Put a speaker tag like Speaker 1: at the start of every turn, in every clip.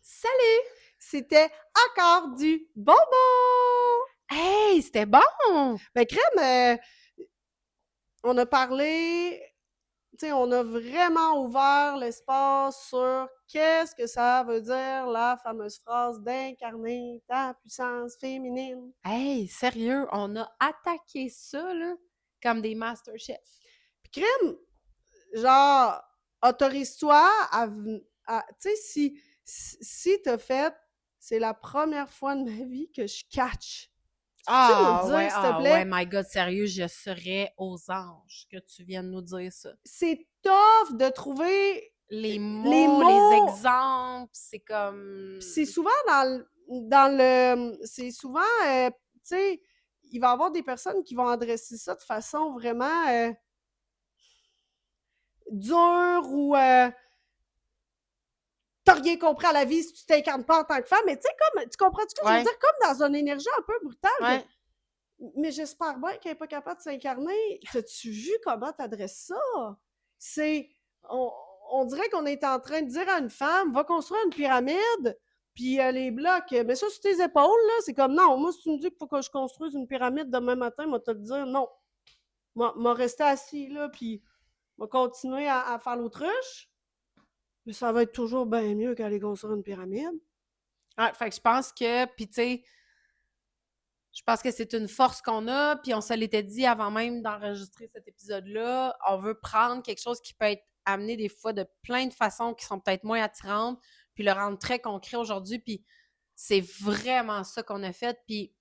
Speaker 1: Salut!
Speaker 2: C'était encore du bonbon!
Speaker 1: Hey, c'était bon!
Speaker 2: Ben, crème, on a parlé, tu sais, on a vraiment ouvert l'espace sur qu'est-ce que ça veut dire la fameuse phrase d'incarner ta puissance féminine.
Speaker 1: Hey, sérieux, on a attaqué ça, là, comme des Masterchefs.
Speaker 2: Puis crème, genre, autorise-toi tu sais, si t'as fait, c'est la première fois de ma vie que je catch. Peux-tu nous le dire, s'il te
Speaker 1: Ah ouais,
Speaker 2: plaît?
Speaker 1: my God, sérieux, je serais aux anges que tu viennes nous dire ça.
Speaker 2: C'est tough de trouver
Speaker 1: Les
Speaker 2: les
Speaker 1: mots, les
Speaker 2: mots.
Speaker 1: exemples, c'est comme...
Speaker 2: Puis c'est souvent c'est souvent, tu sais, il va y avoir des personnes qui vont adresser ça de façon vraiment dure ou t'as rien compris à la vie si tu t'incarnes pas en tant que femme. Mais tu sais, comme, tu comprends ce que je veux
Speaker 1: Ouais,
Speaker 2: dire? Comme dans une énergie un peu brutale.
Speaker 1: ouais.
Speaker 2: Mais j'espère bien qu'elle n'est pas capable de s'incarner. T'as-tu vu comment t'adresses ça? C'est. On dirait qu'on est en train de dire à une femme, va construire une pyramide, puis les blocs, mets ça sur tes épaules, là. C'est comme, non, moi, si tu me dis qu'il faut que je construise une pyramide demain matin, moi, te le dire, non. Moi, rester assis, là, puis moi, continuer à faire l'autruche. Mais ça va être toujours bien mieux qu'aller construire une pyramide.
Speaker 1: Ouais, fait que je pense que, puis tu sais, je pense que c'est une force qu'on a, puis on se l'était dit avant même d'enregistrer cet épisode-là. On veut prendre quelque chose qui peut être amené des fois de plein de façons qui sont peut-être moins attirantes, puis le rendre très concret aujourd'hui, puis c'est vraiment ça qu'on a fait. Puis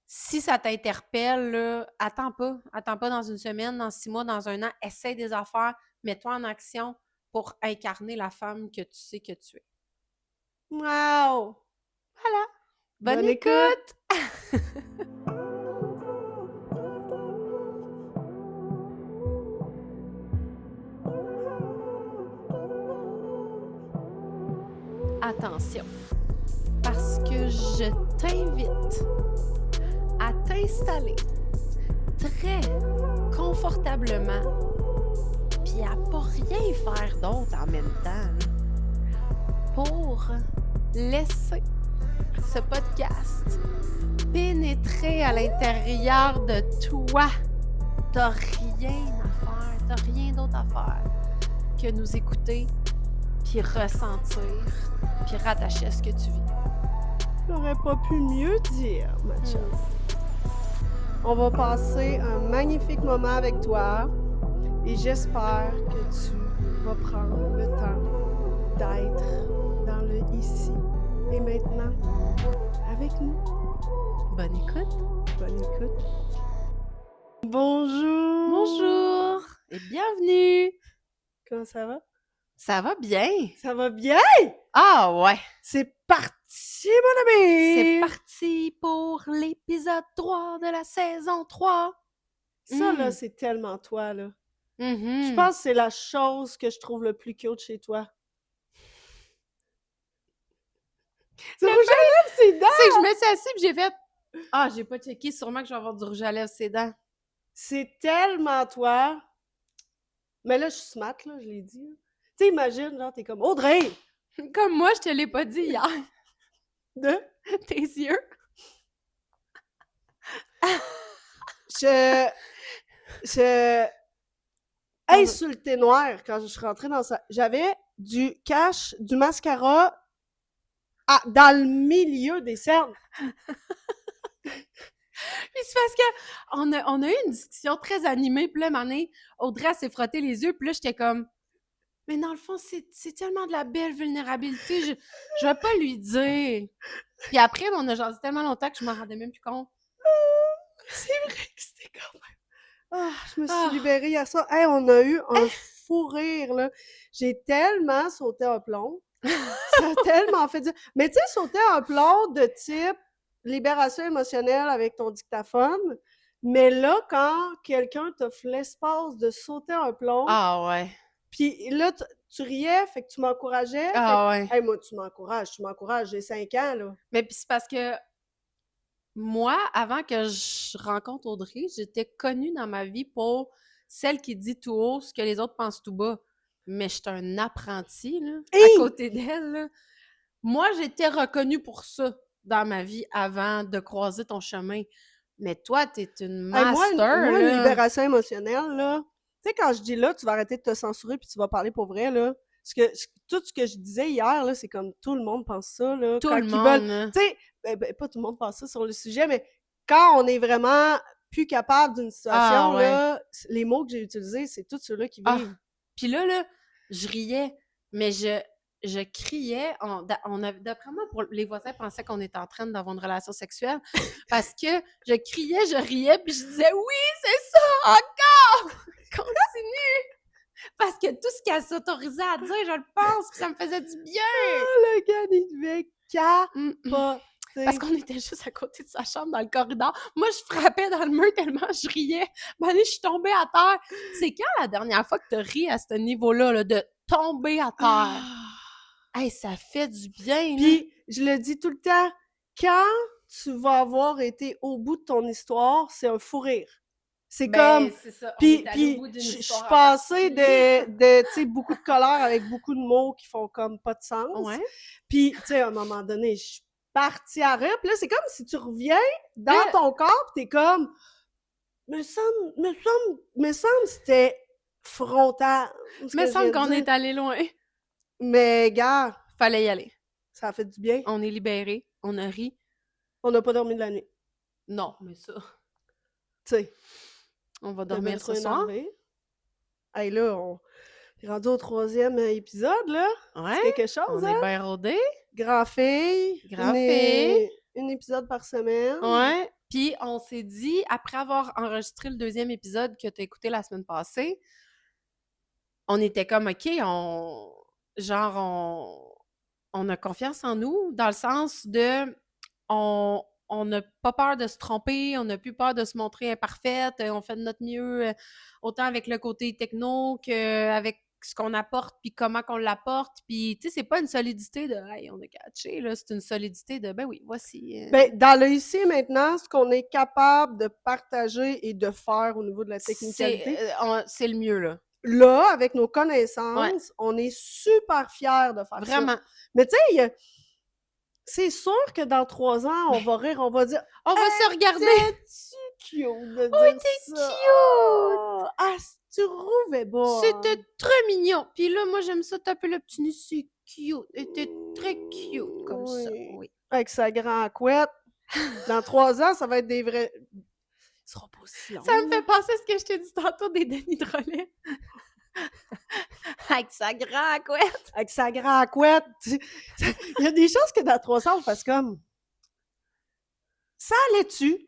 Speaker 1: si ça t'interpelle, là, attends pas dans une semaine, dans 6 mois, dans un an, essaie des affaires, mets-toi en action pour incarner la femme que tu sais que tu es.
Speaker 2: Wow!
Speaker 1: Voilà! Bonne
Speaker 2: Bonne écoute!
Speaker 1: écoute! Attention, parce que je t'invite à t'installer très confortablement puis à pas rien faire d'autre en même temps là, pour laisser ce podcast pénétrer à l'intérieur de toi. T'as rien à faire, t'as rien d'autre à faire que nous écouter puis ressentir puis rattacher à ce que tu vis.
Speaker 2: J'aurais pas pu mieux dire, ma chum. On va passer un magnifique moment avec toi et j'espère que tu vas prendre le temps d'être dans le ici et maintenant avec nous.
Speaker 1: Bonne écoute!
Speaker 2: Bonne écoute. Bonjour!
Speaker 1: Bonjour et bienvenue!
Speaker 2: Comment ça va?
Speaker 1: Ça va bien?
Speaker 2: Ça va bien?
Speaker 1: Ah ouais!
Speaker 2: C'est parti, mon ami!
Speaker 1: C'est parti pour l'épisode 3 de la saison 3!
Speaker 2: Ça, là, c'est tellement toi, là. Je
Speaker 1: Mm-hmm.
Speaker 2: pense que c'est la chose que je trouve le plus cute chez toi. Du rouge à lèvres, c'est dents!
Speaker 1: C'est que je me suis assise et j'ai fait « Ah, j'ai pas checké, sûrement que je vais avoir du rouge à lèvres ses dents. »
Speaker 2: C'est tellement toi. Mais là, je suis smart, là, je l'ai dit. Tu sais, imagine, genre, t'es comme Audrey!
Speaker 1: Comme moi, je te l'ai pas dit hier.
Speaker 2: De?
Speaker 1: Tes yeux.
Speaker 2: Je. Hey, sur le thé noir, quand je suis rentrée dans ça, j'avais du cash, du mascara dans le milieu des cernes.
Speaker 1: Puis c'est parce que on a eu une discussion très animée, puis là, un moment donné, Audrey elle s'est frotté les yeux, puis là, j'étais comme « Mais dans le fond, c'est tellement de la belle vulnérabilité, je vais pas lui dire. » Puis après, on a jasé tellement longtemps que je m'en rendais même plus compte.
Speaker 2: C'est vrai que c'était quand même. Ah, je me suis
Speaker 1: Ah.
Speaker 2: libérée hier soir. Hey, on a eu un fou rire, là. J'ai tellement sauté un plomb. Ça a tellement fait dire. Mais tu sais, sauter un plomb de type libération émotionnelle avec ton dictaphone. Mais là, quand quelqu'un t'offre l'espace de sauter un plomb,
Speaker 1: Ah ouais.
Speaker 2: puis là, tu riais, fait que tu m'encourageais.
Speaker 1: Ah ouais.
Speaker 2: Hey, moi, tu m'encourages, j'ai 5 ans, là.
Speaker 1: Mais puis c'est parce que moi, avant que je rencontre Audrey, j'étais connue dans ma vie pour celle qui dit tout haut ce que les autres pensent tout bas. Mais j'étais un apprenti, là, à
Speaker 2: Hey!
Speaker 1: côté d'elle, là. moi, j'étais reconnue pour ça dans ma vie avant de croiser ton chemin. Mais toi, t'es une
Speaker 2: Hey,
Speaker 1: master,
Speaker 2: moi, une
Speaker 1: là.
Speaker 2: libération émotionnelle, là, tu sais, quand je dis là, tu vas arrêter de te censurer puis tu vas parler pour vrai, là. Tout ce que je disais hier, là, c'est comme tout le monde pense ça, là.
Speaker 1: Tout
Speaker 2: Quand
Speaker 1: le
Speaker 2: ils veulent.
Speaker 1: monde, là.
Speaker 2: Tu sais, pas tout le monde pense ça sur le sujet, mais quand on est vraiment plus capable d'une situation,
Speaker 1: Ah, ouais.
Speaker 2: là, les mots que j'ai utilisés, c'est tous ceux-là qui
Speaker 1: Ah!
Speaker 2: vivent.
Speaker 1: Puis là, je riais, mais je criais. D'après moi, les voisins pensaient qu'on était en train d'avoir une relation sexuelle parce que je criais, je riais, puis je disais oui, c'est ça, encore! Continue! Parce que tout ce qu'elle s'autorisait à dire, je le pense, puis ça me faisait du bien!
Speaker 2: Le gars, il devait capoter.
Speaker 1: Parce qu'on était juste à côté de sa chambre dans le corridor. Moi, je frappais dans le mur tellement je riais. Je suis tombée à terre. C'est quand la dernière fois que tu as ri à ce niveau-là, là, de tomber à terre? Hey, ça fait du bien, là.
Speaker 2: Puis, je le dis tout le temps, quand tu vas avoir été au bout de ton histoire, c'est un fou rire. C'est comme...
Speaker 1: C'est ça. On
Speaker 2: Puis,
Speaker 1: est allé au bout d'une
Speaker 2: je suis
Speaker 1: histoire en
Speaker 2: passée
Speaker 1: particulier.
Speaker 2: de tu sais, beaucoup de colère avec beaucoup de mots qui font comme pas de sens.
Speaker 1: Ouais.
Speaker 2: Puis, tu sais, à un moment donné, je suis partie à rire. Puis là, c'est comme si tu reviens dans
Speaker 1: Là-
Speaker 2: ton corps, pis t'es comme... Me semble c'était frontal, ce
Speaker 1: Me
Speaker 2: que je
Speaker 1: semble
Speaker 2: viens de
Speaker 1: qu'on
Speaker 2: dire.
Speaker 1: est allé loin.
Speaker 2: Mais, gars,
Speaker 1: Fallait y aller.
Speaker 2: ça a fait du bien.
Speaker 1: On est libérés. On a ri.
Speaker 2: On n'a pas dormi de la nuit.
Speaker 1: Non, mais ça.
Speaker 2: Tu sais.
Speaker 1: On va
Speaker 2: T'es bien
Speaker 1: dormir ce
Speaker 2: trop
Speaker 1: soir.
Speaker 2: énervé. Hey, là, on est rendu au 3e épisode, là.
Speaker 1: Ouais.
Speaker 2: C'est quelque chose,
Speaker 1: On
Speaker 2: hein?
Speaker 1: est bien rodés.
Speaker 2: Grand-fille.
Speaker 1: Grand-fille.
Speaker 2: Un épisode par semaine.
Speaker 1: Ouais. Puis on s'est dit, après avoir enregistré le 2e épisode que tu as écouté la semaine passée, on était comme, OK, on a confiance en nous, dans le sens de, on n'a pas peur de se tromper, on n'a plus peur de se montrer imparfaite, on fait de notre mieux, autant avec le côté techno qu'avec ce qu'on apporte, puis comment qu'on l'apporte. Puis, tu sais, c'est pas une solidité de « Hey, on a catché », là, c'est une solidité de « Ben oui, voici. »
Speaker 2: Ben, dans le ici et maintenant, ce qu'on est capable de partager et de faire au niveau de la technicalité,
Speaker 1: C'est le mieux, là.
Speaker 2: là, avec nos
Speaker 1: Ouais,
Speaker 2: connaissances, on est super fiers de faire ça.
Speaker 1: vraiment.
Speaker 2: Mais tu sais, c'est sûr que dans 3 ans, on va rire, on va dire
Speaker 1: On va se regarder.
Speaker 2: T'es-tu cute de dire
Speaker 1: T'es
Speaker 2: ça?
Speaker 1: cute!
Speaker 2: Ah, tu rouvais pas.
Speaker 1: C'était très mignon. Puis là, moi, j'aime ça taper le petit nez, c'est cute. Elle était très cute comme ça, oui.
Speaker 2: Avec sa grande couette. Dans 3 ans, ça va être des vrais... Ils seront pas aussi longs.
Speaker 1: Ça me fait penser à ce que je t'ai dit tantôt des Denis Drolet. Avec sa grande couette.
Speaker 2: Avec sa grande couette. Il y a des choses que dans 3 ans, on fasse comme... Ça allait-tu?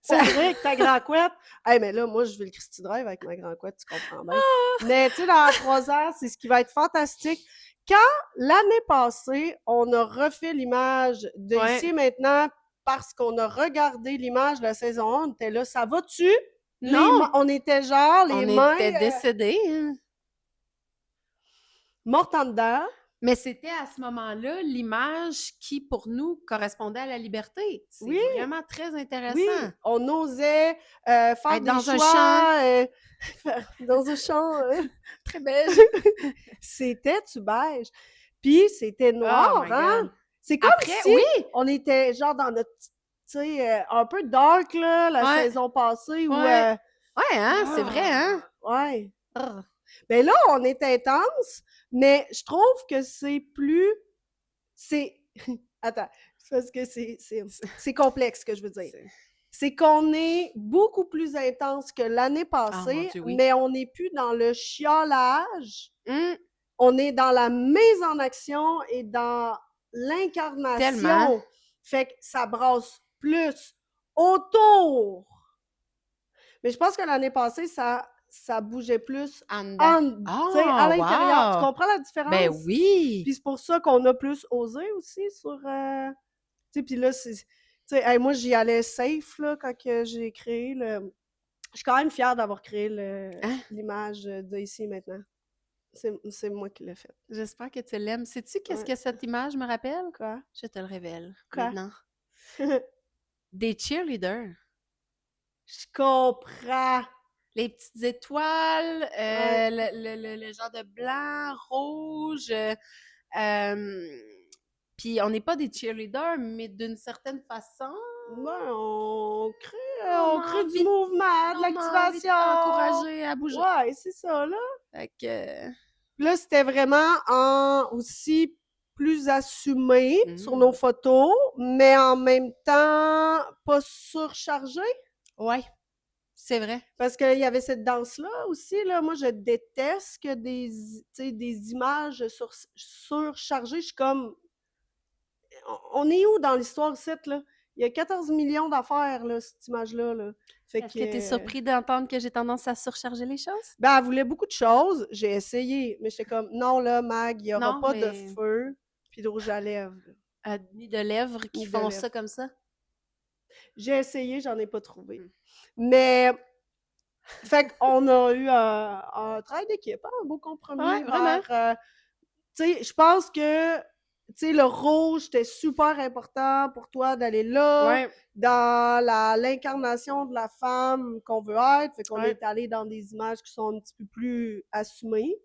Speaker 2: Ça allait avec ta grande couette? Hey, mais là, moi, je vais le Christy Drive avec ma grande couette, tu comprends bien. Mais tu sais, dans 3 ans, c'est ce qui va être fantastique. Quand, l'année passée, on a refait l'image de Ici et Maintenant parce qu'on a regardé l'image de la saison 1, on était là, ça va-tu?
Speaker 1: Non!
Speaker 2: On était genre, les
Speaker 1: On
Speaker 2: mains
Speaker 1: était décédés. Hein.
Speaker 2: mortes en dedans.
Speaker 1: Mais c'était à ce moment-là l'image qui, pour nous, correspondait à la liberté. C'est
Speaker 2: Oui.
Speaker 1: vraiment très intéressant.
Speaker 2: Oui, on osait faire
Speaker 1: Être
Speaker 2: des
Speaker 1: dans un
Speaker 2: choix. Dans un champ.
Speaker 1: Très beige.
Speaker 2: C'était-tu beige? Puis c'était noir,
Speaker 1: Oh my
Speaker 2: hein?
Speaker 1: God.
Speaker 2: C'est comme
Speaker 1: Après,
Speaker 2: si
Speaker 1: oui!
Speaker 2: on était genre dans notre, tu sais, un peu dark, là, la
Speaker 1: Ouais.
Speaker 2: saison passée. Où,
Speaker 1: Ouais. Ouais, hein? C'est vrai, hein?
Speaker 2: Ouais.
Speaker 1: Oh.
Speaker 2: Ben là, on est intense, mais je trouve que c'est plus... C'est... Attends, parce que c'est complexe, ce que je veux dire. C'est qu'on est beaucoup plus intense que l'année passée,
Speaker 1: mon Dieu, oui.
Speaker 2: mais on n'est plus dans le chiolage.
Speaker 1: Hum,
Speaker 2: On est dans la mise en action et dans l'incarnation.
Speaker 1: Tellement.
Speaker 2: Fait que ça brasse plus autour. Mais je pense que l'année passée, ça bougeait plus
Speaker 1: en dedans.
Speaker 2: à l'intérieur.
Speaker 1: Wow.
Speaker 2: Tu comprends la différence?
Speaker 1: Ben oui!
Speaker 2: Puis c'est pour ça qu'on a plus osé aussi sur... tu sais, puis là, c'est... Tu sais, hey, moi, j'y allais safe, là, quand j'ai créé le... Je suis quand même fière d'avoir créé l'image de Ici et Maintenant. C'est moi qui l'ai faite.
Speaker 1: J'espère que tu l'aimes. Sais-tu qu'est-ce
Speaker 2: Ouais.
Speaker 1: que cette image me rappelle?
Speaker 2: Quoi?
Speaker 1: Je te le révèle
Speaker 2: Quoi?
Speaker 1: maintenant. Des cheerleaders.
Speaker 2: Je comprends.
Speaker 1: Les petites étoiles,
Speaker 2: Ouais.
Speaker 1: le genre de blanc, rouge, Puis on n'est pas des cheerleaders, mais d'une certaine façon,
Speaker 2: Ouais,
Speaker 1: on
Speaker 2: on
Speaker 1: a
Speaker 2: crée du
Speaker 1: envie,
Speaker 2: mouvement, de
Speaker 1: on a envie de
Speaker 2: l'activation.
Speaker 1: t'encourager à bouger.
Speaker 2: Ouais, c'est ça, là.
Speaker 1: Fait que...
Speaker 2: Puis là, c'était vraiment aussi plus assumé sur nos photos, mais en même temps, pas surchargé.
Speaker 1: Ouais, c'est vrai.
Speaker 2: Parce qu'il y avait cette danse-là aussi, là. Moi, je déteste que des images surchargées. Je suis comme, on est où dans l'histoire ici, là? Il y a 14 millions d'affaires, là, cette image-là, là. Fait
Speaker 1: Est-ce que tu es surpris d'entendre que j'ai tendance à surcharger les choses?
Speaker 2: ben, elle voulait beaucoup de choses. J'ai essayé, mais j'étais comme, non, là, Mag, il n'y aura
Speaker 1: Non,
Speaker 2: pas de
Speaker 1: mais
Speaker 2: feu puis de rouge à lèvres,
Speaker 1: ni de lèvres qui
Speaker 2: ni de
Speaker 1: font
Speaker 2: lèvres.
Speaker 1: ça comme ça.
Speaker 2: J'ai essayé, j'en ai pas trouvé.
Speaker 1: Mm.
Speaker 2: Mais, fait qu'on a eu un travail d'équipe, hein, un beau compromis
Speaker 1: Ouais, vraiment.
Speaker 2: tu sais, je pense que, tu sais, le rouge, c'était super important pour toi d'aller là,
Speaker 1: Ouais,
Speaker 2: dans l'incarnation de la femme qu'on veut être. Fait qu'on
Speaker 1: ouais.
Speaker 2: est allé dans des images qui sont un petit peu plus assumées.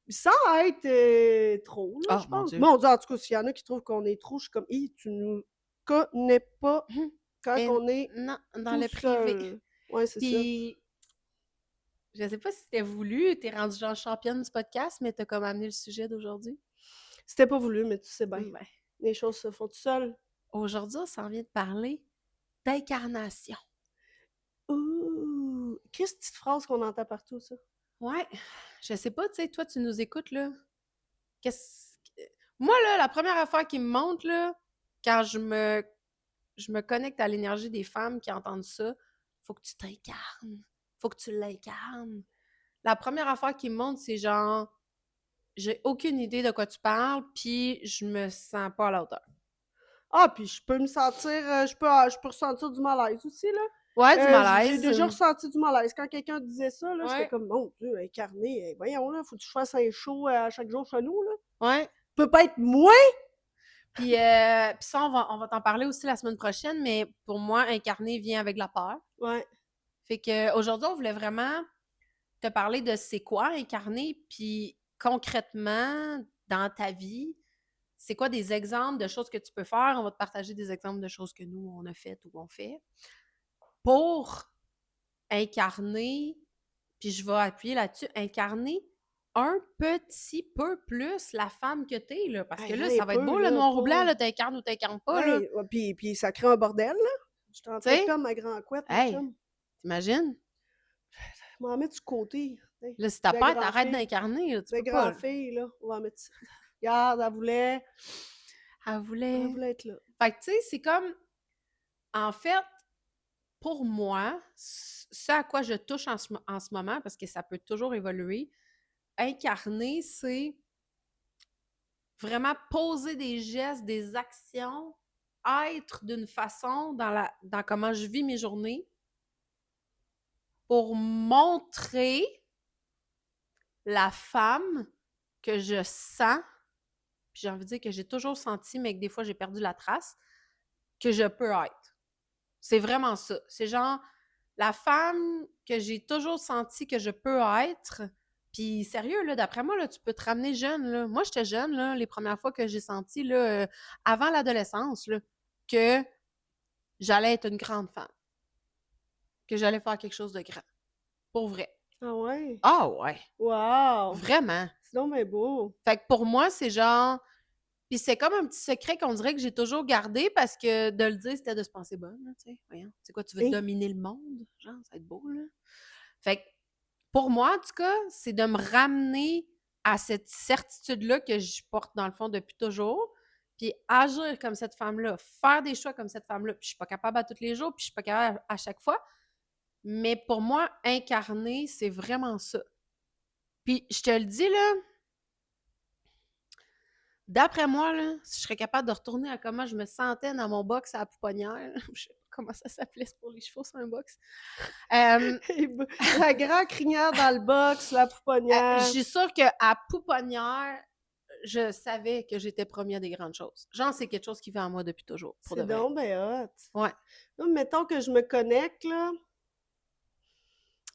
Speaker 2: Sans être trop, là,
Speaker 1: Oh
Speaker 2: je
Speaker 1: mon
Speaker 2: pense.
Speaker 1: Dieu.
Speaker 2: Mon Dieu, en tout cas, s'il y en a qui trouvent qu'on est trop, je suis comme, tu nous connais pas quand
Speaker 1: Et
Speaker 2: on est
Speaker 1: non, dans
Speaker 2: tout
Speaker 1: le privé.
Speaker 2: seul. Ouais, c'est ça.
Speaker 1: Puis, je sais pas si c'était voulu, t'es rendue genre championne du podcast, mais t'as comme amené le sujet d'aujourd'hui.
Speaker 2: C'était pas voulu, mais tu sais bien.
Speaker 1: Ben,
Speaker 2: Les choses se font tout seul.
Speaker 1: aujourd'hui, on s'en vient de parler d'incarnation.
Speaker 2: Ouh! Qu'est-ce que petite phrase qu'on entend partout, ça?
Speaker 1: Ouais, je sais pas, tu sais, toi, tu nous écoutes, là. Qu'est-ce que... Moi, là, la première affaire qui me monte, là, quand je me connecte à l'énergie des femmes qui entendent ça, faut que tu t'incarnes. Faut que tu l'incarnes. La première affaire qui me monte, c'est genre, j'ai aucune idée de quoi tu parles, puis je me sens pas à la hauteur.
Speaker 2: Ah, puis je peux me sentir, je peux ressentir du malaise aussi, là.
Speaker 1: Ouais, du
Speaker 2: J'ai
Speaker 1: malaise.
Speaker 2: déjà ressenti du malaise. Quand quelqu'un disait ça, là, j'étais
Speaker 1: Ouais,
Speaker 2: comme, mon Dieu, incarné, voyons, là, faut que je fasse un show à chaque jour chez nous, là.
Speaker 1: ouais.
Speaker 2: Peut pas être moi!
Speaker 1: Puis ça, on va t'en parler aussi la semaine prochaine, mais pour moi, incarner vient avec la peur.
Speaker 2: Ouais.
Speaker 1: Fait que aujourd'hui, on voulait vraiment te parler de c'est quoi incarner, puis concrètement, dans ta vie, c'est quoi des exemples de choses que tu peux faire? On va te partager des exemples de choses que nous, on a faites ou on fait pour incarner, puis je vais appuyer là-dessus, incarner un petit peu plus la femme que t'es, là. Parce que
Speaker 2: Hey,
Speaker 1: là,
Speaker 2: un
Speaker 1: ça va être
Speaker 2: peu,
Speaker 1: beau, le
Speaker 2: là,
Speaker 1: noir ou blanc,
Speaker 2: pas.
Speaker 1: là, t'incarnes ou t'incarnes pas, là.
Speaker 2: Hey, ouais, puis ça crée un bordel, là. Je suis en
Speaker 1: Tu
Speaker 2: train de
Speaker 1: sais?
Speaker 2: perdre ma grand couette, mon
Speaker 1: Hey,
Speaker 2: chum.
Speaker 1: t'imagines?
Speaker 2: On va en mettre du côté. Hey.
Speaker 1: Là, si ta
Speaker 2: De
Speaker 1: peur
Speaker 2: grand
Speaker 1: t'arrête
Speaker 2: fille.
Speaker 1: d'incarner, là, tu
Speaker 2: De
Speaker 1: peux pas,
Speaker 2: grand
Speaker 1: là.
Speaker 2: fille, là. On va en mettre ça. Regarde,
Speaker 1: Elle
Speaker 2: elle
Speaker 1: voulait...
Speaker 2: voulait être là.
Speaker 1: Fait que, tu sais, c'est comme... En fait, pour moi, ce à quoi je touche en ce moment, parce que ça peut toujours évoluer, incarner, c'est vraiment poser des gestes, des actions, être d'une façon dans comment je vis mes journées pour montrer la femme que je sens, puis j'ai envie de dire que j'ai toujours senti, mais que des fois j'ai perdu la trace, que je peux être. C'est vraiment ça. C'est genre la femme que j'ai toujours senti que je peux être. Puis sérieux, là, d'après moi, là, tu peux te ramener jeune. Là. Moi, j'étais jeune, là, les premières fois que j'ai senti, là, avant l'adolescence, là, que j'allais être une grande femme. Que j'allais faire quelque chose de grand. Pour vrai.
Speaker 2: Ah ouais?
Speaker 1: Ah ouais.
Speaker 2: Wow!
Speaker 1: Vraiment.
Speaker 2: C'est donc bien beau.
Speaker 1: Fait que pour moi, c'est genre... Puis c'est comme un petit secret qu'on dirait que j'ai toujours gardé parce que de le dire, c'était de se penser bonne, là, tu sais. Voyons, c'est quoi, tu veux
Speaker 2: Hein?
Speaker 1: dominer le monde? Genre, ça va être beau, là. Fait que pour moi, en tout cas, c'est de me ramener à cette certitude-là que je porte dans le fond depuis toujours, puis agir comme cette femme-là, faire des choix comme cette femme-là. Puis je suis pas capable à tous les jours, puis je suis pas capable à chaque fois. Mais pour moi, incarner, c'est vraiment ça. Puis je te le dis, là, d'après moi, là, si je serais capable de retourner à comment je me sentais dans mon box à la pouponnière, je sais pas comment ça s'appelait pour les chevaux sur un box.
Speaker 2: La grande crinière dans le box, la
Speaker 1: Je
Speaker 2: pouponnière.
Speaker 1: suis sûre qu'à pouponnière, je savais que j'étais première des grandes choses. Genre, c'est quelque chose qui vient en moi depuis toujours, pour de
Speaker 2: C'est
Speaker 1: vrai.
Speaker 2: donc bien hot.
Speaker 1: Ouais.
Speaker 2: Là, mettons que je me connecte, là,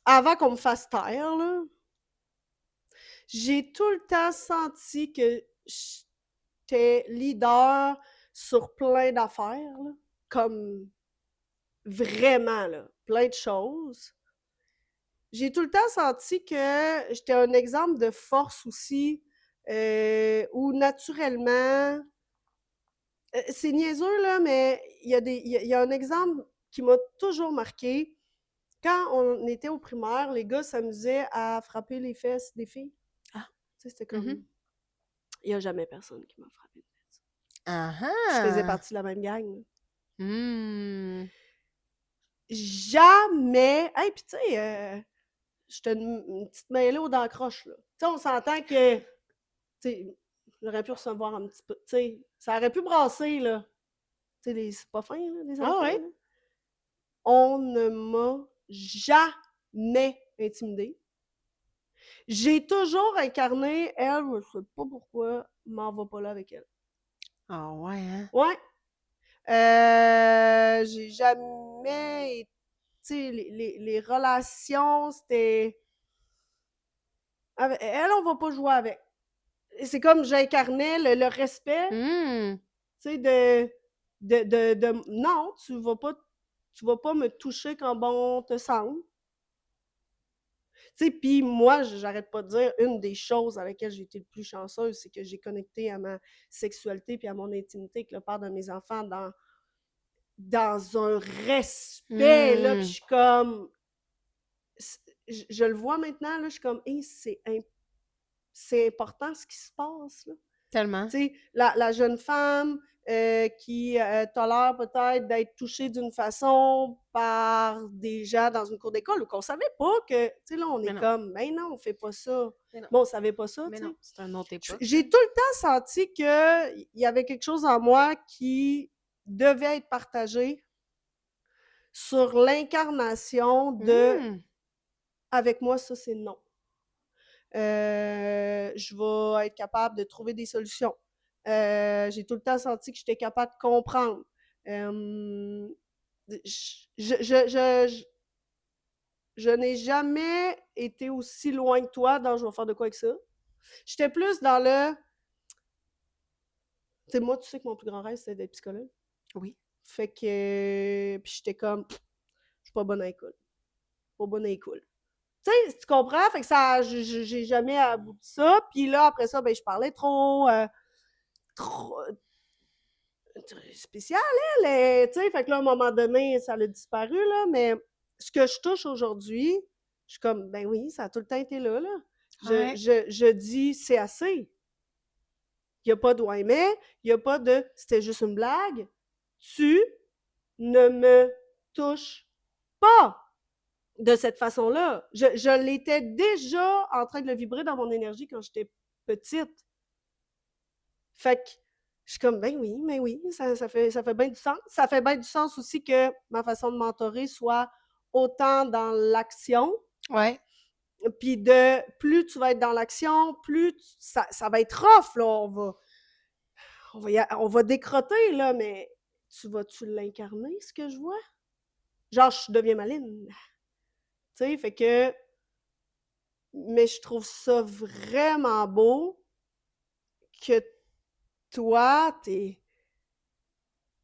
Speaker 2: avant qu'on me fasse taire, là, j'ai tout le temps senti que j'étais leader sur plein d'affaires, là, comme vraiment, là, plein de choses. J'ai tout le temps senti que j'étais un exemple de force aussi, où naturellement, c'est niaiseux, là, mais il y a un exemple qui m'a toujours marqué. Quand on était au primaire, les gars s'amusaient à frapper les fesses des filles.
Speaker 1: Ah.
Speaker 2: Tu sais, c'était comme...
Speaker 1: Mhm.
Speaker 2: Il n'y a jamais personne qui m'a frappé les fesses.
Speaker 1: Ah
Speaker 2: Je faisais
Speaker 1: ah!
Speaker 2: partie de la même gang, là.
Speaker 1: Hmm.
Speaker 2: Jamais! Hey, puis tu sais, j'étais une petite mêlée aux dents croches, là. Tu sais, on s'entend que... Tu sais, j'aurais pu recevoir un petit peu... Tu sais, ça aurait pu brasser, là. Tu sais, c'est pas fin, là, des
Speaker 1: Ah
Speaker 2: enfants,
Speaker 1: ouais?
Speaker 2: là. On ne m'a jamais intimidée. J'ai toujours incarné elle, je sais pas pourquoi, m'en va pas là avec elle.
Speaker 1: Ah ouais, hein?
Speaker 2: Ouais. J'ai jamais... Tu sais, les relations, c'était... Elle, on va pas jouer avec. C'est comme j'incarnais le respect,
Speaker 1: Hmm.
Speaker 2: tu sais, non, tu vas pas me toucher quand bon te semble. Tu sais, puis moi, j'arrête pas de dire, une des choses à laquelle j'ai été le plus chanceuse, c'est que j'ai connecté à ma sexualité puis à mon intimité avec le père de mes enfants dans un respect, là, puis je
Speaker 1: Hmm.
Speaker 2: suis comme... Je le vois maintenant, là, je suis comme, hey, c'est important ce qui se passe, là.
Speaker 1: Tellement.
Speaker 2: Tu sais, la jeune femme qui tolère peut-être d'être touchée d'une façon par des gens dans une cour d'école ou qu'on savait pas que, tu sais, là, on
Speaker 1: Mais
Speaker 2: est
Speaker 1: non.
Speaker 2: comme, ben non, on fait pas ça.
Speaker 1: Mais non.
Speaker 2: Bon, on savait pas ça,
Speaker 1: Mais
Speaker 2: tu
Speaker 1: non.
Speaker 2: sais.
Speaker 1: C'est une autre époque, là.
Speaker 2: J'ai tout le temps senti qu'il y avait quelque chose en moi qui devait être partagé sur l'incarnation de
Speaker 1: Hmm.
Speaker 2: avec moi, ça, c'est non. Je vais être capable de trouver des solutions. J'ai tout le temps senti que j'étais capable de comprendre. Je n'ai jamais été aussi loin que toi dans je vais faire de quoi avec ça. J'étais plus dans le... Tu sais, moi, tu sais que mon plus grand rêve, c'était d'être psychologue.
Speaker 1: Oui.
Speaker 2: Fait que... Puis j'étais comme... Je suis pas bonne à l'école. Pas bonne à l'école. Tu sais, tu comprends? Fait que ça... J'ai jamais abouti ça. Puis là, après ça, ben, je parlais trop... trop spécial, elle. Tu sais, fait que là, à un moment donné, ça a disparu, là. Mais ce que je touche aujourd'hui, je suis comme, ben oui, ça a tout le temps été là, là.
Speaker 1: Ouais.
Speaker 2: Je dis, c'est assez. Il n'y a pas de ouais, mais, il n'y a pas de c'était juste une blague. Tu ne me touches pas de cette façon-là. Je l'étais déjà en train de le vibrer dans mon énergie quand j'étais petite. Fait que je suis comme, ben oui, ça fait bien du sens. Ça fait bien du sens aussi que ma façon de mentorer soit autant dans l'action,
Speaker 1: Ouais.
Speaker 2: puis de plus tu vas être dans l'action, plus ça va être rough, là. On va décrotter, là, mais tu l'incarner, ce que je vois? Genre, je deviens maline. Tu sais, fait que... Mais je trouve ça vraiment beau que toi,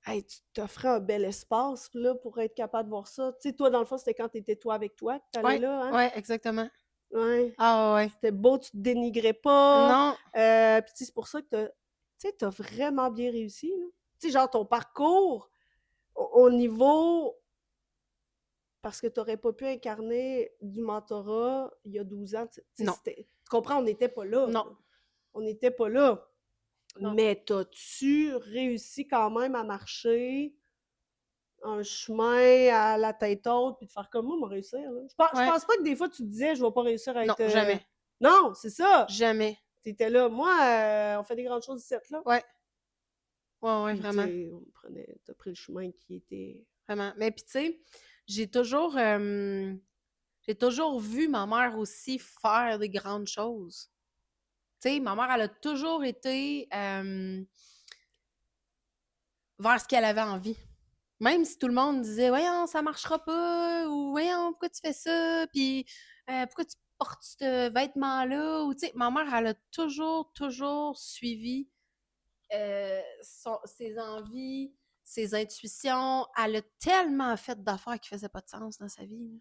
Speaker 2: hey, tu t'offrais un bel espace là, pour être capable de voir ça. Tu sais, toi, dans le fond, c'était quand t'étais toi avec toi que t'allais
Speaker 1: Ouais.
Speaker 2: là, hein?
Speaker 1: Ouais, exactement.
Speaker 2: Ouais.
Speaker 1: Ah ouais.
Speaker 2: C'était beau, tu te dénigrais pas.
Speaker 1: Non.
Speaker 2: Puis c'est pour ça que t'as vraiment bien réussi, là. Tu sais, genre ton parcours au niveau... Parce que t'aurais pas pu incarner du mentorat il y a 12 ans.
Speaker 1: Non.
Speaker 2: Tu comprends, on n'était pas là.
Speaker 1: Non.
Speaker 2: On n'était pas là.
Speaker 1: Non.
Speaker 2: Mais t'as-tu réussi quand même à marcher un chemin à la tête haute puis de faire comme moi, moi réussir, là? Je
Speaker 1: Ouais.
Speaker 2: pense pas que des fois tu te disais je vais pas réussir à
Speaker 1: Non,
Speaker 2: être.
Speaker 1: jamais.
Speaker 2: Non, c'est ça!
Speaker 1: Jamais.
Speaker 2: T'étais là, moi, on fait des grandes choses ici, là.
Speaker 1: Ouais. Ouais, ouais,
Speaker 2: Puis, tu
Speaker 1: vraiment.
Speaker 2: sais, t'as pris le chemin qui était.
Speaker 1: Vraiment. Mais puis, tu sais, j'ai toujours, j'ai toujours vu ma mère aussi faire des grandes choses. Tu sais, ma mère, elle a toujours été vers ce qu'elle avait envie. Même si tout le monde disait, voyons, ça marchera pas, ou voyons, pourquoi tu fais ça, puis pourquoi tu portes ce vêtement-là, ou tu sais, ma mère, elle a toujours, toujours suivi ses envies, ses intuitions. Elle a tellement fait d'affaires qui faisaient pas de sens dans sa vie, là.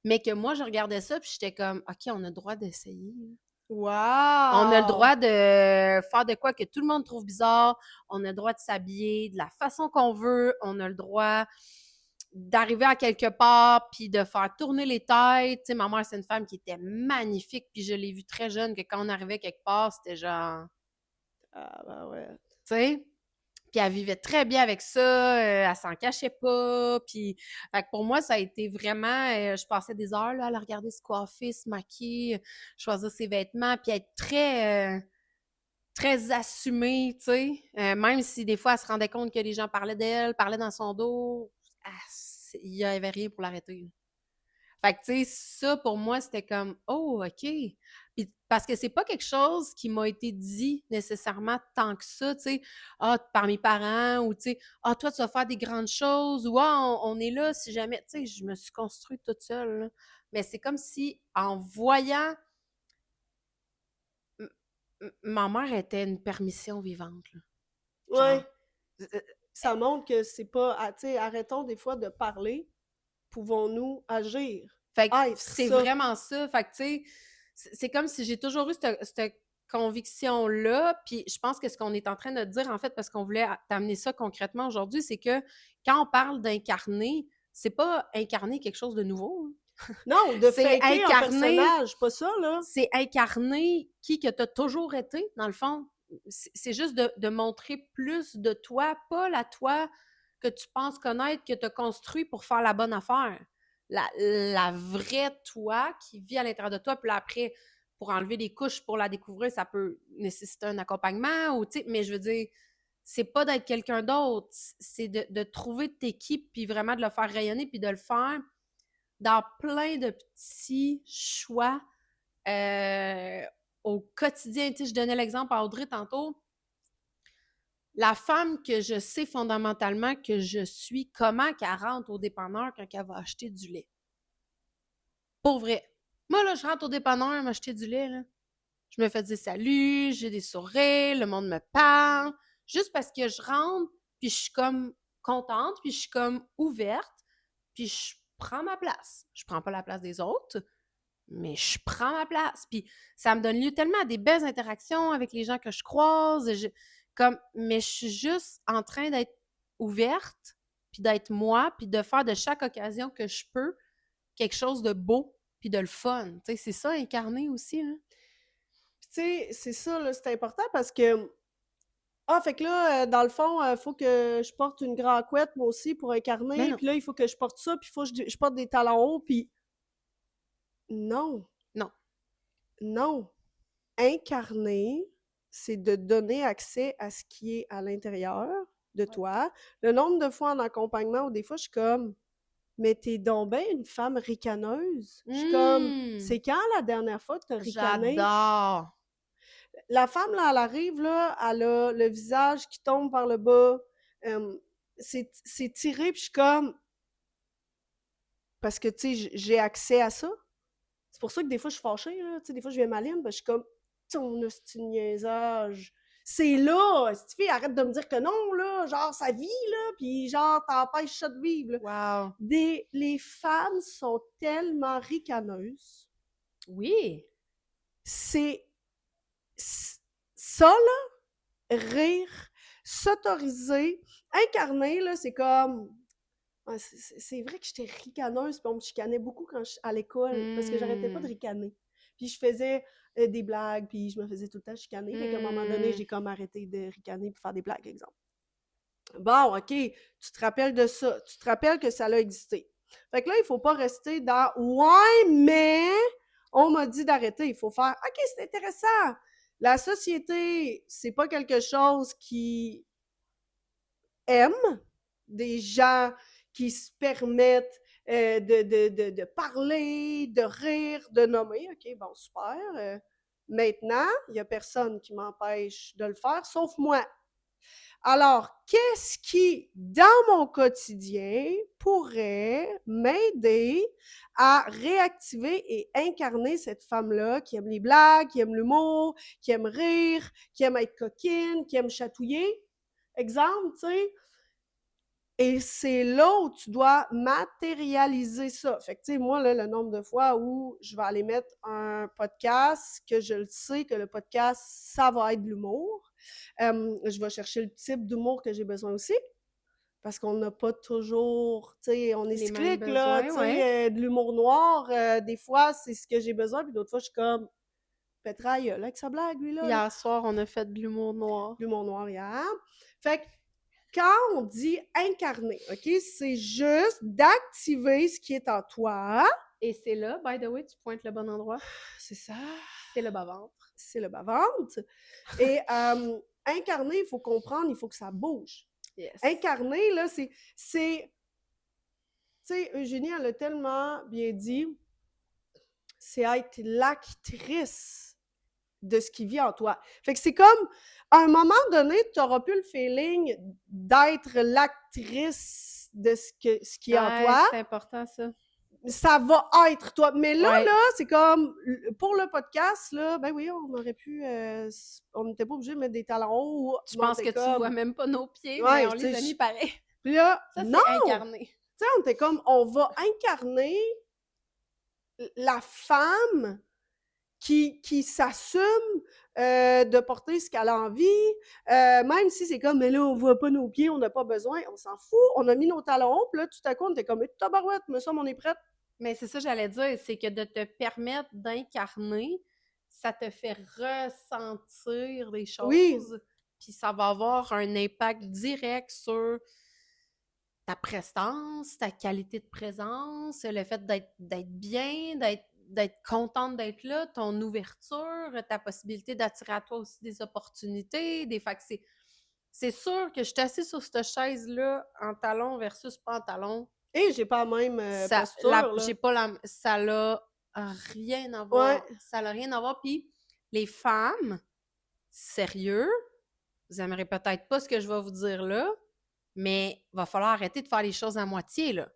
Speaker 1: Mais que moi, je regardais ça, puis j'étais comme, OK, on a le droit d'essayer, là. On a le
Speaker 2: Wow!
Speaker 1: droit de faire de quoi que tout le monde trouve bizarre. On a le droit de s'habiller de la façon qu'on veut. On a le droit d'arriver à quelque part puis de faire tourner les têtes. Tu sais, ma mère, c'est une femme qui était magnifique, puis je l'ai vue très jeune, que quand on arrivait quelque part, c'était genre,
Speaker 2: Ah, ben ouais.
Speaker 1: tu sais, puis elle vivait très bien avec ça, elle s'en cachait pas, puis fait que pour moi, ça a été vraiment, je passais des heures là, à la regarder se coiffer, se maquiller, choisir ses vêtements, puis être très assumée, tu sais, même si des fois, elle se rendait compte que les gens parlaient d'elle, parlaient dans son dos, il y avait rien pour l'arrêter, là. Fait que, tu sais, ça, pour moi, c'était comme, oh, OK. Puis, parce que c'est pas quelque chose qui m'a été dit nécessairement tant que ça, tu sais, ah, par mes parents, ou, tu sais, ah, toi, tu vas faire des grandes choses, ou, ah, on est là si jamais, tu sais, je me suis construite toute seule, là. Mais c'est comme si, en voyant, ma mère était une permission vivante, là. Genre,
Speaker 2: Ouais, ça montre que c'est pas... Tu sais, arrêtons des fois de parler. Pouvons-nous agir?
Speaker 1: fait que
Speaker 2: Être
Speaker 1: c'est
Speaker 2: ça.
Speaker 1: vraiment ça. Fait que, tu sais, c'est comme si j'ai toujours eu cette conviction-là. Puis je pense que ce qu'on est en train de dire, en fait, parce qu'on voulait t'amener ça concrètement aujourd'hui, c'est que quand on parle d'incarner, c'est pas incarner quelque chose de nouveau, hein.
Speaker 2: Non, de
Speaker 1: C'est
Speaker 2: faker un
Speaker 1: incarner,
Speaker 2: personnage, pas ça, là.
Speaker 1: c'est incarner qui que tu as toujours été, dans le fond. C'est juste de montrer plus de toi, pas la toi que tu penses connaître, que tu as construit pour faire la bonne affaire. La vraie toi qui vit à l'intérieur de toi, puis là, après, pour enlever des couches, pour la découvrir, ça peut nécessiter un accompagnement, ou, mais je veux dire, c'est pas d'être quelqu'un d'autre, c'est de trouver tes équipe, puis vraiment de le faire rayonner, puis de le faire dans plein de petits choix au quotidien. Tu sais, je donnais l'exemple à Audrey tantôt. La femme que je sais fondamentalement que je suis, comment qu'elle rentre au dépanneur quand elle va acheter du lait? Pour vrai. Moi, là, je rentre au dépanneur m'acheter du lait, là. Je me fais dire salut, j'ai des sourires, le monde me parle. Juste parce que je rentre, puis je suis comme contente, puis je suis comme ouverte, puis je prends ma place. Je prends pas la place des autres, mais je prends ma place. Puis ça me donne lieu tellement à des belles interactions avec les gens que je croise. Mais je suis juste en train d'être ouverte, puis d'être moi, puis de faire de chaque occasion que je peux quelque chose de beau, puis de le fun. Tu sais, c'est ça, incarner aussi, là.
Speaker 2: Puis tu sais, c'est ça, là, c'est important parce que... Ah, fait que là, dans le fond, faut que je porte une grande couette, moi aussi, pour
Speaker 1: Mais
Speaker 2: incarner.
Speaker 1: non,
Speaker 2: Puis là, il faut que je porte ça, puis il faut que je porte des talons hauts, puis... Non,
Speaker 1: non.
Speaker 2: non. Incarner, c'est de donner accès à ce qui est à l'intérieur de
Speaker 1: Ouais.
Speaker 2: toi. Le nombre de fois en accompagnement où des fois, je suis comme... Mais t'es donc ben une femme ricaneuse. Je suis comme, c'est quand la dernière fois que t'as ricané?
Speaker 1: J'adore.
Speaker 2: La femme, là, elle arrive, là, elle a le visage qui tombe vers le bas. C'est tiré, puis je suis comme, parce que, tu sais, j'ai accès à ça. C'est pour ça que des fois, je suis fâchée, là. Tu sais, des fois, je viens maline, parce que je suis comme, ton hostie de niaisage. C'est là! Cette fille, arrête de me dire que non, là. Genre, ça vit, là, puis genre, t'empêches ça de vivre, là.
Speaker 1: Wow.
Speaker 2: Les femmes sont tellement ricaneuses.
Speaker 1: Oui.
Speaker 2: C'est ça, là, rire, s'autoriser, incarner, là, c'est comme... Ouais, c'est vrai que j'étais ricaneuse, puis on me chicanait beaucoup à l'école, parce que j'arrêtais pas de ricaner. Puis je faisais des blagues, puis je me faisais tout le temps chicaner. Fait qu'à un moment donné, j'ai comme arrêté de ricaner pour faire des blagues, exemple. Bon, OK, tu te rappelles de ça. Tu te rappelles que ça a existé. Fait que là, il faut pas rester dans « Ouais, mais on m'a dit d'arrêter. » Il faut faire « OK, c'est intéressant. La société, c'est pas quelque chose qui aime des gens qui se permettent de parler, de rire, de nommer. OK, bon, super. Maintenant, il n'y a personne qui m'empêche de le faire, sauf moi. Alors, qu'est-ce qui, dans mon quotidien, pourrait m'aider à réactiver et incarner cette femme-là qui aime les blagues, qui aime l'humour, qui aime rire, qui aime être coquine, qui aime chatouiller? Exemple, tu sais. Et c'est là où tu dois matérialiser ça. Fait que, tu sais, moi, là, le nombre de fois où je vais aller mettre un podcast, que je le sais que le podcast, ça va être de l'humour. Je vais chercher le type d'humour que j'ai besoin aussi. Parce qu'on n'a pas toujours, tu sais, on est
Speaker 1: Les mêmes
Speaker 2: cyclique, là, tu
Speaker 1: besoins, ouais.
Speaker 2: sais, de l'humour noir. Des fois, c'est ce que j'ai besoin, puis d'autres fois, je suis comme, pétraille, là, avec sa blague, lui, là.
Speaker 1: Hier soir, on a fait de l'humour noir.
Speaker 2: L'humour noir hier. Fait que, quand on dit incarner, OK, c'est juste d'activer ce qui est en toi.
Speaker 1: Et c'est là, by the way, tu pointes le bon endroit.
Speaker 2: C'est ça.
Speaker 1: C'est le bas-ventre.
Speaker 2: C'est le bas-ventre. Et incarner, il faut comprendre, il faut que ça bouge.
Speaker 1: Yes.
Speaker 2: Incarner, là, c'est... Tu sais, Eugénie, elle a tellement bien dit, c'est être l'actrice de ce qui vit en toi. Fait que c'est comme, à un moment donné, tu n'auras plus le feeling d'être l'actrice de ce qui est en toi.
Speaker 1: C'est important, ça.
Speaker 2: Ça va être toi. Mais là,
Speaker 1: Ouais.
Speaker 2: là, c'est comme, pour le podcast, là, ben oui, on aurait pu, on n'était pas obligé de mettre des talons hauts.
Speaker 1: Je pense que tu vois même pas nos pieds, mais
Speaker 2: Ouais,
Speaker 1: on les a mis pareil.
Speaker 2: Puis là,
Speaker 1: Ça,
Speaker 2: non!
Speaker 1: c'est incarné.
Speaker 2: Tu sais, on était comme, on va incarner la femme qui s'assume de porter ce qu'elle a envie, même si c'est comme, mais là, on voit pas nos pieds, on n'a pas besoin, on s'en fout, on a mis nos talons hauts, puis là, tout à coup, on était comme, tabarouette, me semble, on est prête.
Speaker 1: Mais c'est ça, j'allais dire, c'est que de te permettre d'incarner, ça te fait ressentir des choses,
Speaker 2: Oui.
Speaker 1: Puis ça va avoir un impact direct sur ta prestance, ta qualité de présence, le fait d'être bien, d'être contente d'être là, ton ouverture, ta possibilité d'attirer à toi aussi des opportunités, des fait que c'est sûr que je suis assise sur cette chaise-là en talon versus pas en talon.
Speaker 2: Et j'ai pas la même posture, là.
Speaker 1: J'ai pas la, ça n'a rien à voir.
Speaker 2: Ouais.
Speaker 1: Ça n'a rien à voir. Puis les femmes, sérieux, vous aimerez peut-être pas ce que je vais vous dire là, mais il va falloir arrêter de faire les choses à moitié, là.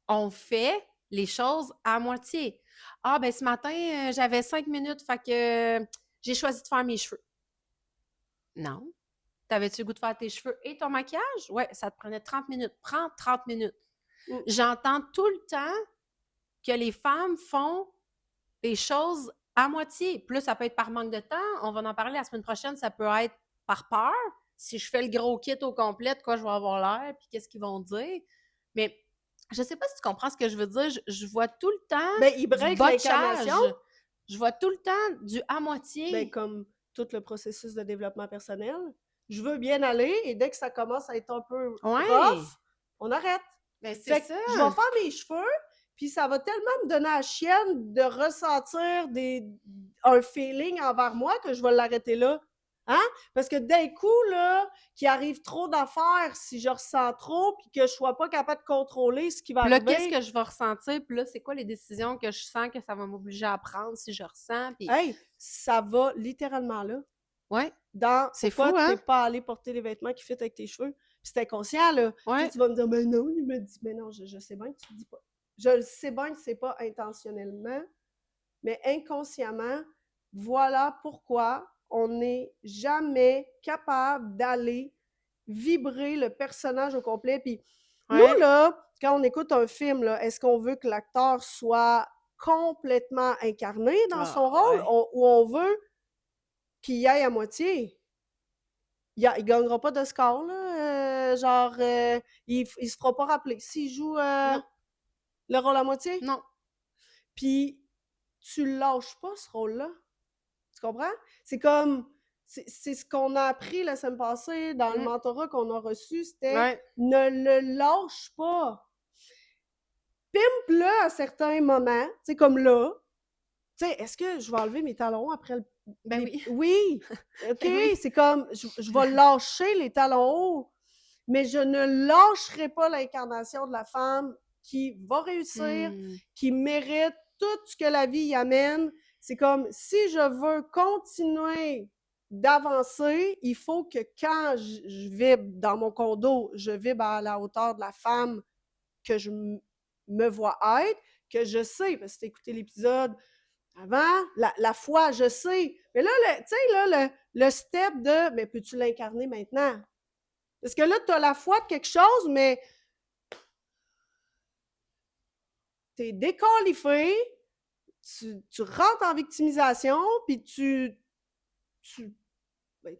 Speaker 1: On fait les choses à moitié. Ah, ben ce matin, j'avais 5 minutes, fait que j'ai choisi de faire mes cheveux. Non. T'avais-tu le goût de faire tes cheveux et ton maquillage? Ouais, ça te prenait 30 minutes. Prends 30 minutes. J'entends tout le temps que les femmes font les choses à moitié. Plus ça peut être par manque de temps. On va en parler la semaine prochaine. Ça peut être par peur. Si je fais le gros kit au complet, de quoi je vais avoir l'air, puis qu'est-ce qu'ils vont dire. Mais je sais pas si tu comprends ce que je veux dire. Je vois tout le temps
Speaker 2: Ben, il
Speaker 1: du
Speaker 2: break
Speaker 1: botchage.
Speaker 2: l'incarnation.
Speaker 1: Je vois tout le temps du à moitié.
Speaker 2: Ben, comme tout le processus de développement personnel. Je veux bien aller, et dès que ça commence à être un peu rough, on arrête.
Speaker 1: Ben, c'est ça.
Speaker 2: Je vais faire mes cheveux, puis ça va tellement me donner à la chienne de ressentir un feeling envers moi que je vais l'arrêter là. Hein? Parce que d'un coup, là, qu'il arrive trop d'affaires si je ressens trop, puis que je sois pas capable de contrôler ce qui va
Speaker 1: Puis là,
Speaker 2: arriver.
Speaker 1: qu'est-ce que je vais ressentir? Puis là, c'est quoi les décisions que je sens que ça va m'obliger à prendre si je ressens? Puis...
Speaker 2: Hey, ça va littéralement là.
Speaker 1: Ouais.
Speaker 2: Dans
Speaker 1: C'est
Speaker 2: pourquoi
Speaker 1: fou, hein?
Speaker 2: t'es pas allé porter les vêtements qui fit avec tes cheveux. Puis c'est inconscient, là.
Speaker 1: Ouais.
Speaker 2: Tu vas me dire, ben non, il me dit, ben non, je sais bien que tu le dis pas. Je le sais bien que c'est pas intentionnellement, mais inconsciemment, voilà pourquoi on n'est jamais capable d'aller vibrer le personnage au complet. Puis nous, là, quand on écoute un film, là, est-ce qu'on veut que l'acteur soit complètement incarné dans son rôle, ou on veut qu'il y aille à moitié? Il gagnera pas de score, là. Il se fera pas rappeler. S'il joue le rôle à moitié?
Speaker 1: Non.
Speaker 2: Puis tu lâches pas ce rôle-là. Tu comprends? C'est comme... C'est ce qu'on a appris la semaine passée dans le mentorat qu'on a reçu, c'était ne le lâche pas. Pimpe-le à certains moments, tu sais, comme là. Tu sais, est-ce que je vais enlever mes talons après le...
Speaker 1: Ben oui.
Speaker 2: Oui! OK,
Speaker 1: Ben oui.
Speaker 2: c'est comme, je vais lâcher les talons hauts, mais je ne lâcherai pas l'incarnation de la femme qui va réussir, qui mérite tout ce que la vie y amène. C'est comme, si je veux continuer d'avancer, il faut que quand je vibre dans mon condo, je vibre à la hauteur de la femme que je me vois être, que je sais, parce que tu as écouté l'épisode avant, la foi, je sais. Mais là, tu sais, là, le step de, mais peux-tu l'incarner maintenant? Parce que là, tu as la foi de quelque chose, mais tu es déqualifié, tu rentres en victimisation, puis ben,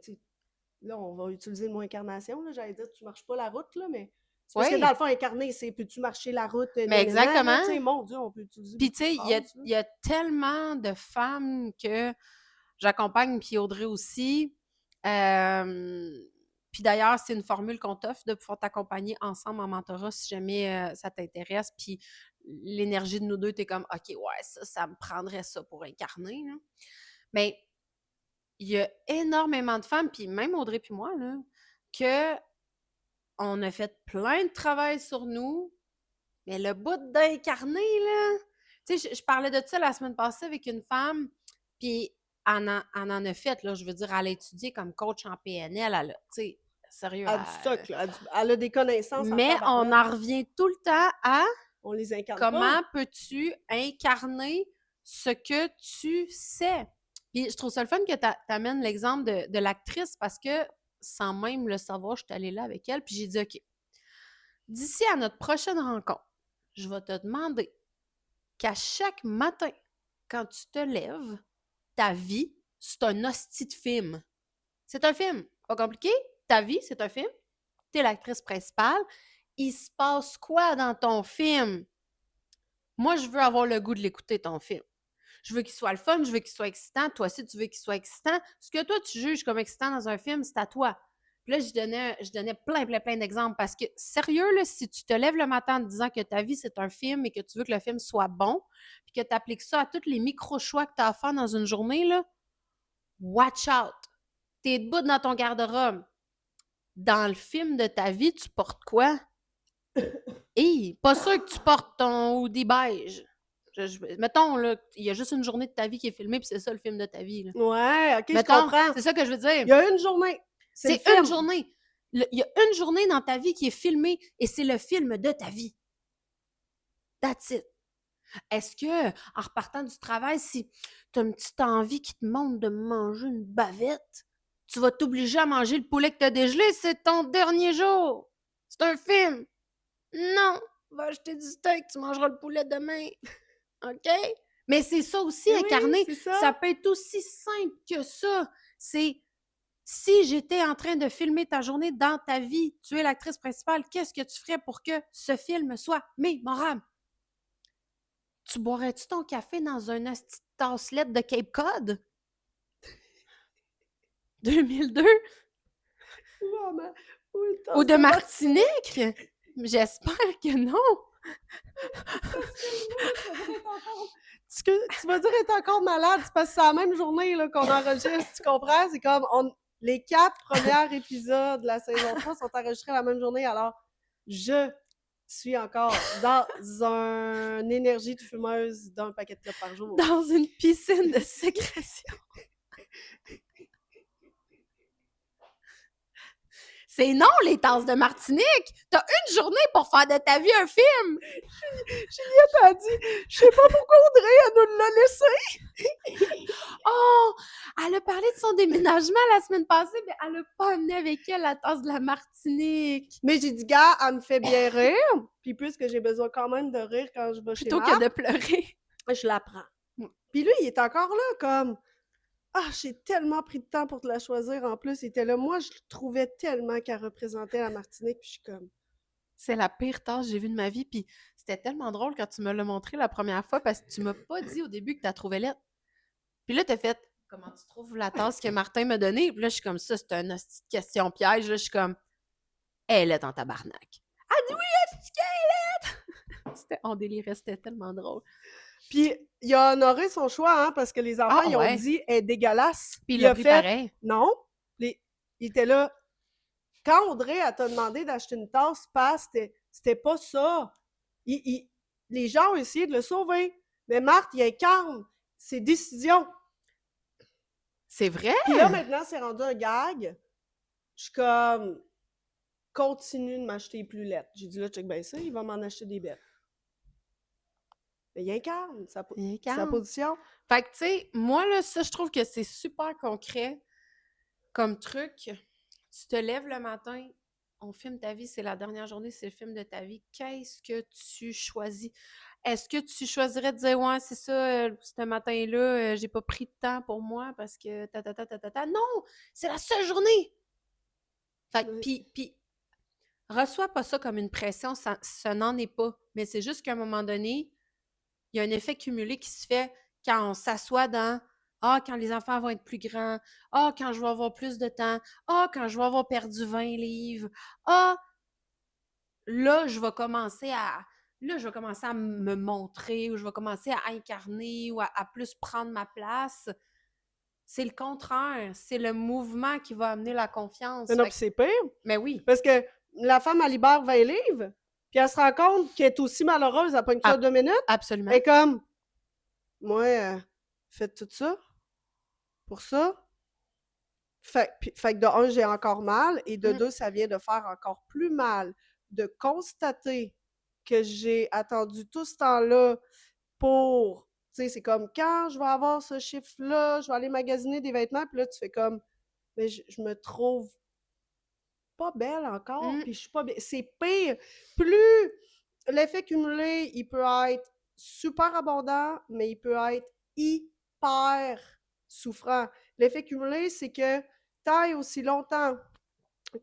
Speaker 2: là, on va utiliser le mot incarnation, là, j'allais dire, tu marches pas la route, là, mais c'est parce que dans
Speaker 1: Oui,
Speaker 2: le fond, incarner, c'est peux-tu marcher la route,
Speaker 1: mais
Speaker 2: là,
Speaker 1: exactement.
Speaker 2: tu sais, mon Dieu, on peut utiliser
Speaker 1: Puis,
Speaker 2: beaucoup
Speaker 1: tu
Speaker 2: de
Speaker 1: sais,
Speaker 2: phrases, là.
Speaker 1: il y a tellement de femmes que j'accompagne, puis Audrey aussi. Puis d'ailleurs, c'est une formule qu'on t'offre de pouvoir t'accompagner ensemble en mentorat si jamais ça t'intéresse. Puis l'énergie de nous deux, t'es comme, OK, ouais, ça me prendrait ça pour incarner. Là. Mais il y a énormément de femmes, puis même Audrey puis moi, là, que on a fait plein de travail sur nous, mais le bout d'incarner, là, tu sais, je parlais de ça la semaine passée avec une femme, puis elle en a fait, là, je veux dire, elle a étudié comme coach en PNL, elle a, tu sais, sérieux,
Speaker 2: Elle a du stock, là, elle a des connaissances en
Speaker 1: mais on
Speaker 2: tabarouette.
Speaker 1: en revient tout le temps à
Speaker 2: On les incarne pas.
Speaker 1: comment peux-tu incarner ce que tu sais. Puis je trouve ça le fun que tu amènes l'exemple de l'actrice parce que sans même le savoir, je suis allée là avec elle, puis j'ai dit, OK, d'ici à notre prochaine rencontre, je vais te demander qu'à chaque matin, quand tu te lèves, ta vie, c'est un hostie de film. C'est un film. Pas compliqué. Ta vie, c'est un film. T'es l'actrice principale. Il se passe quoi dans ton film? Moi, je veux avoir le goût de l'écouter, ton film. Je veux qu'il soit le fun, je veux qu'il soit excitant. Toi aussi, tu veux qu'il soit excitant. Ce que toi, tu juges comme excitant dans un film, c'est à toi. Puis là, je donnais plein d'exemples parce que, sérieux, là, si tu te lèves le matin en te disant que ta vie, c'est un film et que tu veux que le film soit bon, puis que tu appliques ça à tous les micro-choix que tu as à faire dans une journée, là, watch out! T'es debout dans ton garde-robe. Dans le film de ta vie, tu portes quoi? Hé, pas sûr que tu portes ton hoodie beige. Mettons, là, il y a juste une journée de ta vie qui est filmée, puis c'est ça le film de ta vie. Là.
Speaker 2: Ouais, OK, je
Speaker 1: Mettons,
Speaker 2: comprends.
Speaker 1: c'est ça que je veux dire.
Speaker 2: Il y a une journée. C'est le
Speaker 1: C'est une
Speaker 2: film.
Speaker 1: journée. Il y a une journée dans ta vie qui est filmée et c'est le film de ta vie. That's it. Est-ce que, en repartant du travail, si tu as une petite envie qui te montre de manger une bavette, tu vas t'obliger à manger le poulet que tu as dégelé, c'est ton dernier jour. C'est un film. Non, va acheter du steak, tu mangeras le poulet demain. OK? Mais c'est ça aussi,
Speaker 2: Oui,
Speaker 1: incarner.
Speaker 2: c'est
Speaker 1: Ça
Speaker 2: ça.
Speaker 1: peut être aussi simple que ça. C'est si j'étais en train de filmer ta journée dans ta vie, tu es l'actrice principale, qu'est-ce que tu ferais pour que ce film soit mémorable? Tu boirais-tu ton café dans une petite tasselette de Cape Cod? 2002?
Speaker 2: Vraiment. Oui,
Speaker 1: Ou de
Speaker 2: tasse
Speaker 1: Martinique? J'espère que non.
Speaker 2: Tu vas dire être encore malade, c'est parce que c'est la même journée là, qu'on enregistre, tu comprends? C'est comme les 4 premiers épisodes de la saison 3 sont enregistrés la même journée, alors je suis encore dans une énergie de fumeuse d'un paquet de clopes par jour.
Speaker 1: Dans une piscine de sécrétion. C'est non, les tasses de Martinique! T'as une journée pour faire de ta vie un film!
Speaker 2: Juliette a dit, je sais pas pourquoi Audrey, elle nous l'a laissé.
Speaker 1: Oh! Elle a parlé de son déménagement la semaine passée, mais elle a pas amené avec elle la tasse de la Martinique.
Speaker 2: Mais j'ai dit, gars, elle me fait bien rire, puis puisque j'ai besoin quand même de rire quand je vais chez
Speaker 1: Plutôt que
Speaker 2: Marc,
Speaker 1: de pleurer.
Speaker 2: je la prends. Puis lui, il est encore là, comme, ah, j'ai tellement pris de temps pour te la choisir. En plus, il était là. Moi, je trouvais tellement qu'elle représentait la Martinique, puis je suis comme,
Speaker 1: C'est la pire tasse que j'ai vue de ma vie, puis c'était tellement drôle quand tu me l'as montré la première fois parce que tu m'as pas dit au début que tu la trouvais laide. Puis là, t'as fait comment tu trouves la tasse que Martin m'a donnée? Puis là, je suis comme ça, c'est une hostie de question piège. Là, je suis comme elle est en tabarnak. Elle dit oui, est-ce qu'elle est? On délirait, c'était tellement drôle.
Speaker 2: puis il a honoré son choix, hein, parce que les enfants, ils ont dit, elle est dégueulasse.
Speaker 1: Puis il a pris
Speaker 2: fait,
Speaker 1: pareil.
Speaker 2: non. Il était là. Quand Audrey, elle t'a demandé d'acheter une tasse, c'était pas ça. Les gens ont essayé de le sauver. Mais Marthe, il incarne ses décisions.
Speaker 1: C'est vrai?
Speaker 2: Puis là, maintenant, c'est rendu un gag. Je suis comme, continue de m'acheter plus lettres. J'ai dit, là, check bien ça, il va m'en acheter des bêtes. Mais il incarne sa position.
Speaker 1: Fait que, tu sais, moi, là, ça, je trouve que c'est super concret comme truc. Tu te lèves le matin, on filme ta vie, c'est la dernière journée, c'est le film de ta vie. Qu'est-ce que tu choisis? Est-ce que tu choisirais de dire, ouais, c'est ça, ce matin-là, j'ai pas pris de temps pour moi parce que ta. Non! C'est la seule journée! Fait que, puis reçois pas ça comme une pression, ça n'en est pas. Mais c'est juste qu'à un moment donné, il y a un effet cumulé qui se fait quand on s'assoit dans ah, quand les enfants vont être plus grands, ah, quand je vais avoir plus de temps, ah, quand je vais avoir perdu 20 livres, ah, là, je vais commencer à. Là, je vais commencer à me montrer ou je vais commencer à incarner ou à plus prendre ma place. C'est le contraire. C'est le mouvement qui va amener la confiance.
Speaker 2: Mais non, puis c'est pire.
Speaker 1: Mais oui.
Speaker 2: Parce que la femme, elle libère 20 livres, puis elle se rend compte qu'elle est aussi malheureuse après une fois 2 minutes.
Speaker 1: Absolument.
Speaker 2: Elle est comme, moi, faites tout ça pour ça. Fait que de un, j'ai encore mal, et de deux, ça vient de faire encore plus mal de constater que j'ai attendu tout ce temps-là pour. Tu sais, c'est comme quand je vais avoir ce chiffre-là, je vais aller magasiner des vêtements, puis là, tu fais comme, mais je me trouve pas belle encore, puis je suis pas bien. C'est pire. Plus l'effet cumulé, il peut être super abondant, mais il peut être hyper souffrant. L'effet cumulé, c'est que tant et aussi longtemps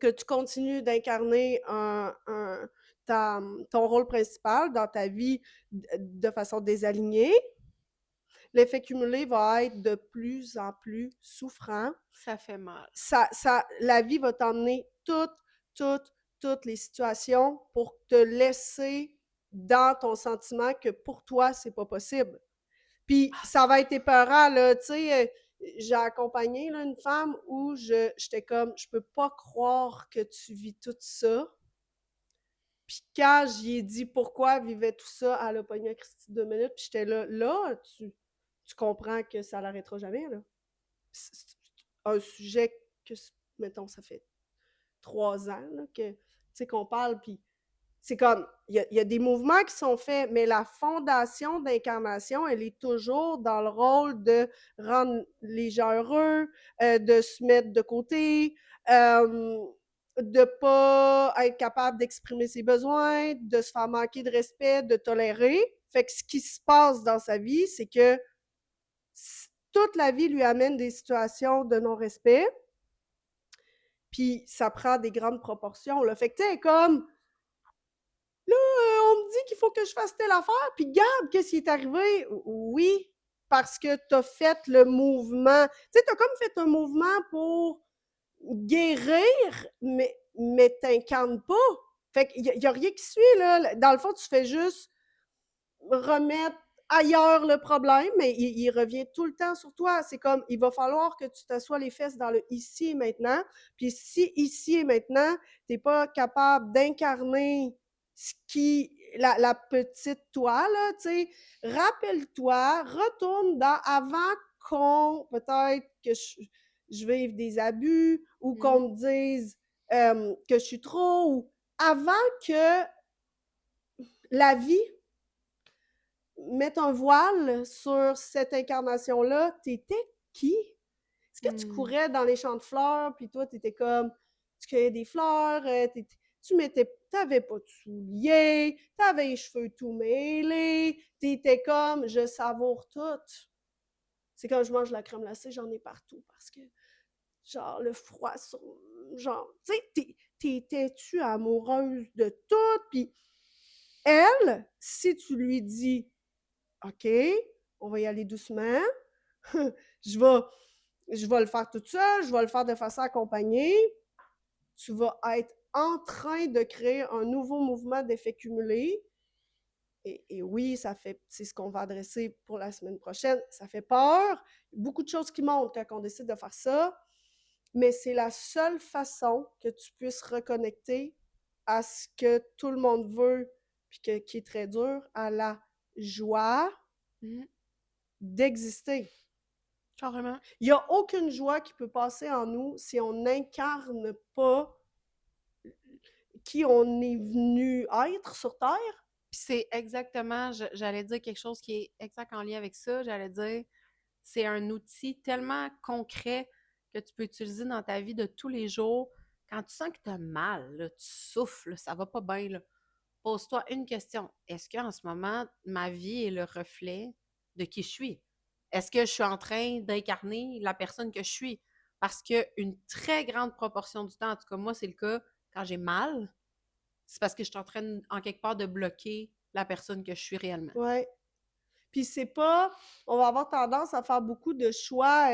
Speaker 2: que tu continues d'incarner ton rôle principal dans ta vie de façon désalignée, l'effet cumulé va être de plus en plus souffrant.
Speaker 1: Ça fait mal.
Speaker 2: La vie va t'emmener toutes les situations pour te laisser dans ton sentiment que pour toi, c'est pas possible. Puis ça va être épeurant, là, tu sais, j'ai accompagné là, une femme où j'étais comme, je peux pas croire que tu vis tout ça. Puis quand j'y ai dit pourquoi elle vivait tout ça, elle a pogné un Christy de 2 minutes, puis j'étais là, tu comprends que ça l'arrêtera jamais, là. C'est un sujet que, mettons, ça fait 3 ans là, que, tu sais, qu'on parle, puis c'est comme, il y a des mouvements qui sont faits, mais la fondation d'incarnation, elle est toujours dans le rôle de rendre les gens heureux, de se mettre de côté, de pas être capable d'exprimer ses besoins, de se faire manquer de respect, de tolérer. Fait que ce qui se passe dans sa vie, c'est que toute la vie lui amène des situations de non-respect, puis ça prend des grandes proportions, là. Fait que, tu sais, comme, là, on me dit qu'il faut que je fasse telle affaire, puis regarde, qu'est-ce qui est arrivé? Oui, parce que t'as fait le mouvement. Tu sais, t'as comme fait un mouvement pour guérir, mais t'incarnes pas. Fait qu'il y a rien qui suit, là. Dans le fond, tu fais juste remettre ailleurs le problème, mais il revient tout le temps sur toi. C'est comme, il va falloir que tu t'assoies les fesses dans le ici et maintenant. Puis si ici et maintenant, t'es pas capable d'incarner ce qui, la petite toi, là, tu sais, rappelle-toi, retourne dans avant peut-être que je vive des abus, ou qu'on me dise que je suis trop, ou avant que la vie mettre un voile sur cette incarnation-là, t'étais qui? Est-ce que tu courais dans les champs de fleurs, puis toi, t'étais comme, tu cueillais des fleurs, t'avais pas de souliers, t'avais les cheveux tout mêlés, t'étais comme, je savoure tout. C'est quand je mange la crème glacée, j'en ai partout, parce que, genre, le froid sur, genre, tu sais, t'étais-tu amoureuse de tout? Puis elle, si tu lui dis, OK, on va y aller doucement. je, vais, je vais le faire toute seule, je vais le faire de façon accompagnée. Tu vas être en train de créer un nouveau mouvement d'effet cumulé. Et oui, c'est ce qu'on va adresser pour la semaine prochaine. Ça fait peur. Beaucoup de choses qui montent quand on décide de faire ça. Mais c'est la seule façon que tu puisses reconnecter à ce que tout le monde veut, puis qui est très dur, à la joie d'exister.
Speaker 1: Carrément.
Speaker 2: Il n'y a aucune joie qui peut passer en nous si on n'incarne pas qui on est venu être sur Terre.
Speaker 1: Puis c'est exactement, j'allais dire quelque chose qui est exact en lien avec ça. J'allais dire, c'est un outil tellement concret que tu peux utiliser dans ta vie de tous les jours. Quand tu sens que tu as mal, là, tu souffles, là, ça va pas bien, là, pose-toi une question. Est-ce qu'en ce moment, ma vie est le reflet de qui je suis? Est-ce que je suis en train d'incarner la personne que je suis? Parce qu'une très grande proportion du temps, en tout cas moi, c'est le cas, quand j'ai mal, c'est parce que je suis en train, en quelque part, de bloquer la personne que je suis réellement.
Speaker 2: Ouais. Puis c'est pas... On va avoir tendance à faire beaucoup de choix.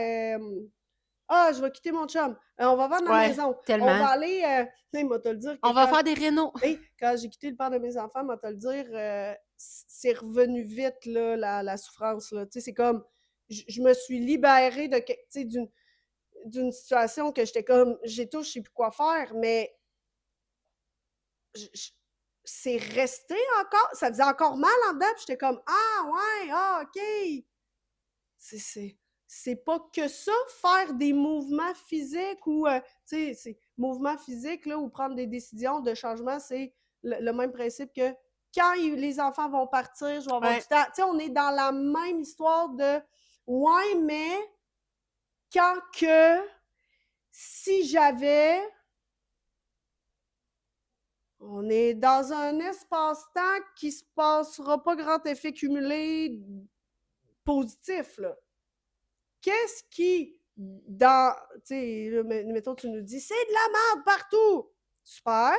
Speaker 2: Ah, je vais quitter mon chum. On va vendre la
Speaker 1: Ouais,
Speaker 2: maison. On va
Speaker 1: tellement.
Speaker 2: aller... Tu sais, moi, te le dire que
Speaker 1: On va faire des rénaux.
Speaker 2: quand j'ai quitté le père de mes enfants, moi, te le dire, c'est revenu vite, là, la souffrance, là. Tu sais, c'est comme... Je me suis libérée de... Tu sais, d'une situation que j'étais comme... J'ai tout, je sais plus quoi faire, mais... c'est resté encore... Ça faisait encore mal en dedans, puis j'étais comme... Ah, ouais, ah, OK. C'est pas que ça, faire des mouvements physiques ou, tu sais, c'est mouvements physiques, là, ou prendre des décisions de changement, c'est le même principe que quand les enfants vont partir, je vais avoir
Speaker 1: Ouais.
Speaker 2: du temps. Tu sais, on est dans la même histoire de ouais, mais quand que si j'avais, on est dans un espace-temps qui se passera pas grand effet cumulé positif, là. Qu'est-ce qui, dans, tu sais, mettons, tu nous dis, c'est de la merde partout. Super.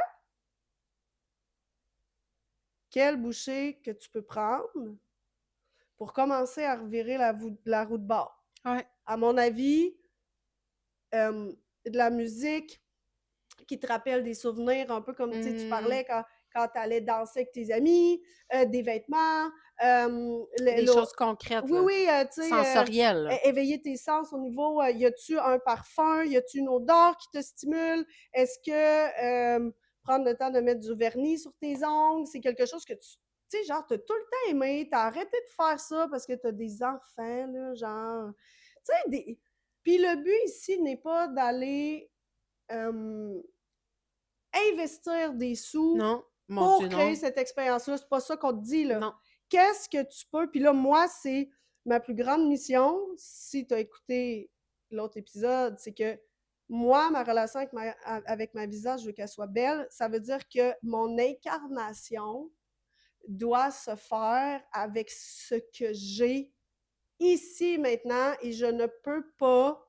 Speaker 2: Quelle bouchée que tu peux prendre pour commencer à revirer la roue de bord?
Speaker 1: Ouais.
Speaker 2: À mon avis, de la musique qui te rappelle des souvenirs, un peu comme tu parlais quand tu allais danser avec tes amis, des vêtements,
Speaker 1: Des choses concrètes,
Speaker 2: oui,
Speaker 1: là.
Speaker 2: oui, tu sais,
Speaker 1: Sensorielles, là.
Speaker 2: éveiller tes sens au niveau, y a-tu un parfum, y a-tu une odeur qui te stimule? Est-ce que prendre le temps de mettre du vernis sur tes ongles, c'est quelque chose que tu sais, genre, t'as tout le temps aimé, t'as arrêté de faire ça parce que t'as des enfants, là, genre, tu sais, des... Puis le but ici n'est pas d'aller investir des sous
Speaker 1: Non, mon
Speaker 2: pour
Speaker 1: Dieu,
Speaker 2: créer
Speaker 1: non.
Speaker 2: cette expérience-là. C'est pas ça qu'on te dit, là.
Speaker 1: Non.
Speaker 2: Qu'est-ce que tu peux... Puis là, moi, c'est ma plus grande mission, si tu as écouté l'autre épisode, c'est que moi, ma relation avec ma visage, je veux qu'elle soit belle. Ça veut dire que mon incarnation doit se faire avec ce que j'ai ici maintenant et je ne peux pas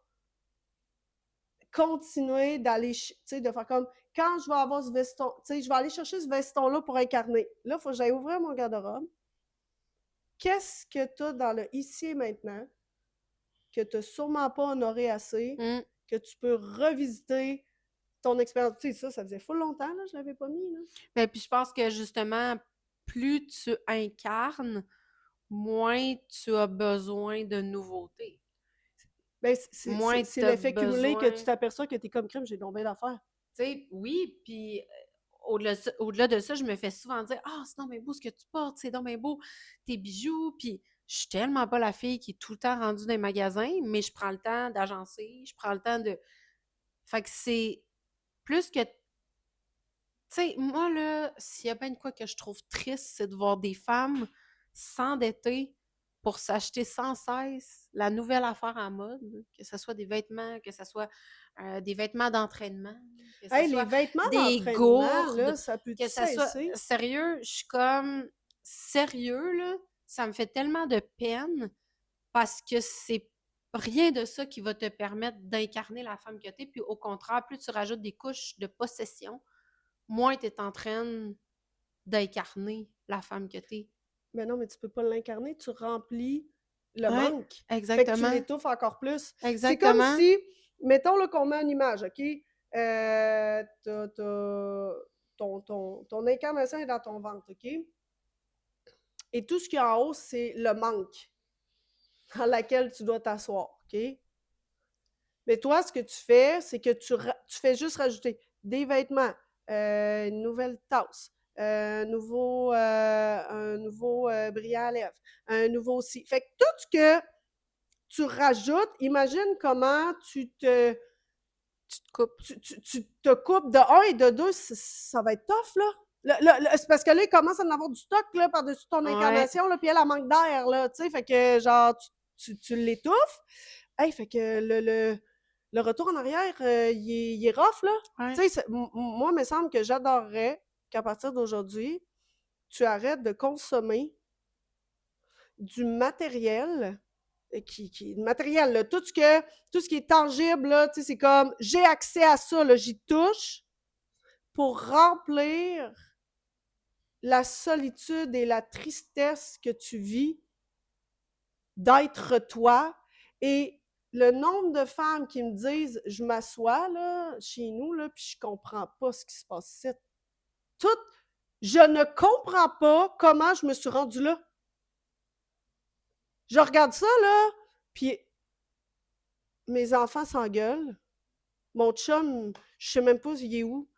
Speaker 2: continuer d'aller, tu sais, de faire comme, quand je vais avoir ce veston, tu sais, je vais aller chercher ce veston-là pour incarner. Là, il faut que j'aille ouvrir mon garde-robe. Qu'est-ce que tu as dans le ici et maintenant que tu n'as sûrement pas honoré assez, que tu peux revisiter ton expérience? Tu sais, ça faisait full longtemps, là, je ne l'avais pas mis, là.
Speaker 1: Ben, puis je pense que justement, plus tu incarnes, moins tu as besoin de nouveautés.
Speaker 2: Ben,
Speaker 1: Moins
Speaker 2: c'est
Speaker 1: tu as
Speaker 2: l'effet cumulé que
Speaker 1: besoin.
Speaker 2: tu t'aperçois que tu es comme crème, j'ai tombé d'affaires.
Speaker 1: Tu sais, oui, puis au-delà de ça, je me fais souvent dire: Ah, c'est donc bien beau ce que tu portes, c'est donc bien beau tes bijoux. Puis je suis tellement pas la fille qui est tout le temps rendue dans les magasins, mais je prends le temps d'agencer, je prends le temps de. Fait que c'est plus que. Tu sais, moi, là, s'il y a bien de quoi que je trouve triste, c'est de voir des femmes s'endetter pour s'acheter sans cesse la nouvelle affaire en mode, que ce soit des vêtements, que ce soit des vêtements d'entraînement, que ce
Speaker 2: Hey, les
Speaker 1: soit
Speaker 2: vêtements
Speaker 1: des
Speaker 2: d'entraînement, là,
Speaker 1: gourdes,
Speaker 2: ça peut-tu
Speaker 1: que ce soit...
Speaker 2: cesser?
Speaker 1: Sérieux, je suis comme... Sérieux, là, ça me fait tellement de peine parce que c'est rien de ça qui va te permettre d'incarner la femme que tu es. Puis au contraire, plus tu rajoutes des couches de possession, moins tu es en train d'incarner la femme que tu es.
Speaker 2: Mais non, mais tu peux pas l'incarner, tu remplis le
Speaker 1: Ouais,
Speaker 2: manque. Fait que tu
Speaker 1: exactement.
Speaker 2: l'étouffes encore plus. C'est comme
Speaker 1: Exactement.
Speaker 2: si, mettons là, qu'on met une image, OK? Ton incarnation est dans ton ventre, OK? Et tout ce qui est en haut, c'est le manque dans lequel tu dois t'asseoir, OK? Mais toi, ce que tu fais, c'est que tu fais juste rajouter des vêtements, une nouvelle tasse, un nouveau brillant à lèvres, un nouveau ci. Fait que tout ce que tu rajoutes, imagine comment tu te
Speaker 1: coupes.
Speaker 2: tu te coupes de un et de deux, ça va être tough, là. C'est parce que là, il commence à en avoir du stock là, par-dessus ton incarnation, là, puis elle manque d'air, là, tu sais, fait que genre, tu l'étouffes. Hey, fait que le retour en arrière, il est rough, là.
Speaker 1: Ouais.
Speaker 2: Tu sais, moi, il me semble que j'adorerais qu'à partir d'aujourd'hui, tu arrêtes de consommer du matériel matériel, là, tout ce qui est tangible, là, tu sais, c'est comme j'ai accès à ça, là, j'y touche pour remplir la solitude et la tristesse que tu vis d'être toi. Et le nombre de femmes qui me disent je m'assois là chez nous là puis je comprends pas ce qui se passe ici. Tout, je ne comprends pas comment je me suis rendue là. Je regarde ça là, puis mes enfants s'engueulent. Mon chum, je sais même pas il est où.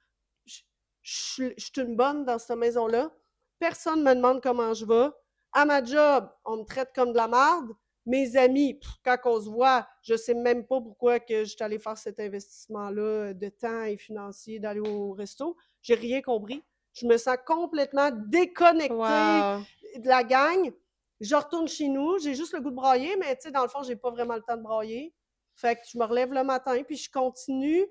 Speaker 2: Je suis une bonne dans cette maison-là. Personne me demande comment je vais. À ma job, on me traite comme de la merde. Mes amis, quand on se voit, je sais même pas pourquoi que je suis allée faire cet investissement-là de temps et financier d'aller au resto. J'ai rien compris. Je me sens complètement déconnectée de la gang. Je retourne chez nous, j'ai juste le goût de brailler, mais tu sais, dans le fond, j'ai pas vraiment le temps de brailler. Fait que je me relève le matin, puis je continue.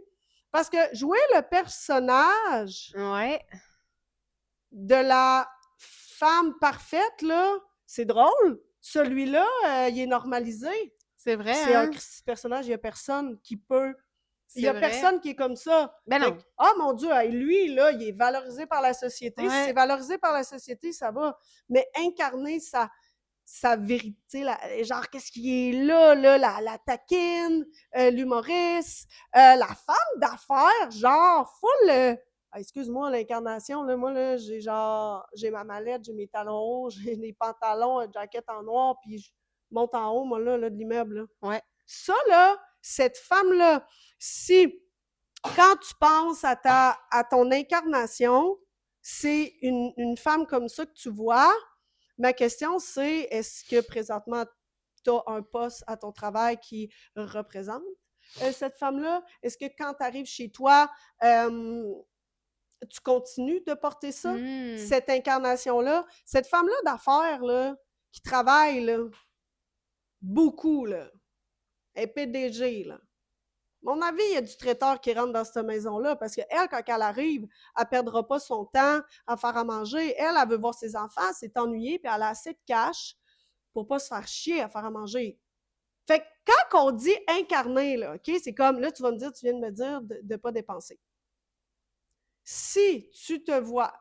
Speaker 2: Parce que jouer le personnage de la femme parfaite, là, c'est drôle. Celui-là, il est normalisé.
Speaker 1: C'est vrai,
Speaker 2: C'est
Speaker 1: hein?
Speaker 2: un personne, il n'y a personne qui peut... Il n'y a
Speaker 1: vrai.
Speaker 2: personne qui est comme ça.
Speaker 1: Ben non.
Speaker 2: Ah, mon Dieu, lui, là, il est valorisé par la société. Si c'est valorisé par la société, ça va. Mais incarner sa vérité, genre, qu'est-ce qui est là, la taquine, l'humoriste, la femme d'affaires, genre, full... excuse-moi, l'incarnation, là, moi, là, j'ai ma mallette, j'ai mes talons hauts, j'ai des pantalons, une jaquette en noir, puis je monte en haut, moi, là de l'immeuble, là.
Speaker 1: Ouais.
Speaker 2: Ça, là, cette femme-là, si, quand tu penses à ton incarnation, c'est une femme comme ça que tu vois. Ma question, c'est, est-ce que présentement, tu as un poste à ton travail qui représente cette femme-là? Est-ce que quand tu arrives chez toi, tu continues de porter ça, cette incarnation-là? Cette femme-là d'affaires, là, qui travaille, là, beaucoup, là, elle est PDG, là. À mon avis, il y a du traiteur qui rentre dans cette maison-là parce qu'elle, quand elle arrive, elle ne perdra pas son temps à faire à manger. Elle veut voir ses enfants, s'est ennuyée, puis elle a assez de cash pour pas se faire chier à faire à manger. Fait que quand on dit incarner, là, OK, c'est comme, là, tu vas me dire, tu viens de me dire de ne pas dépenser. Si tu te vois,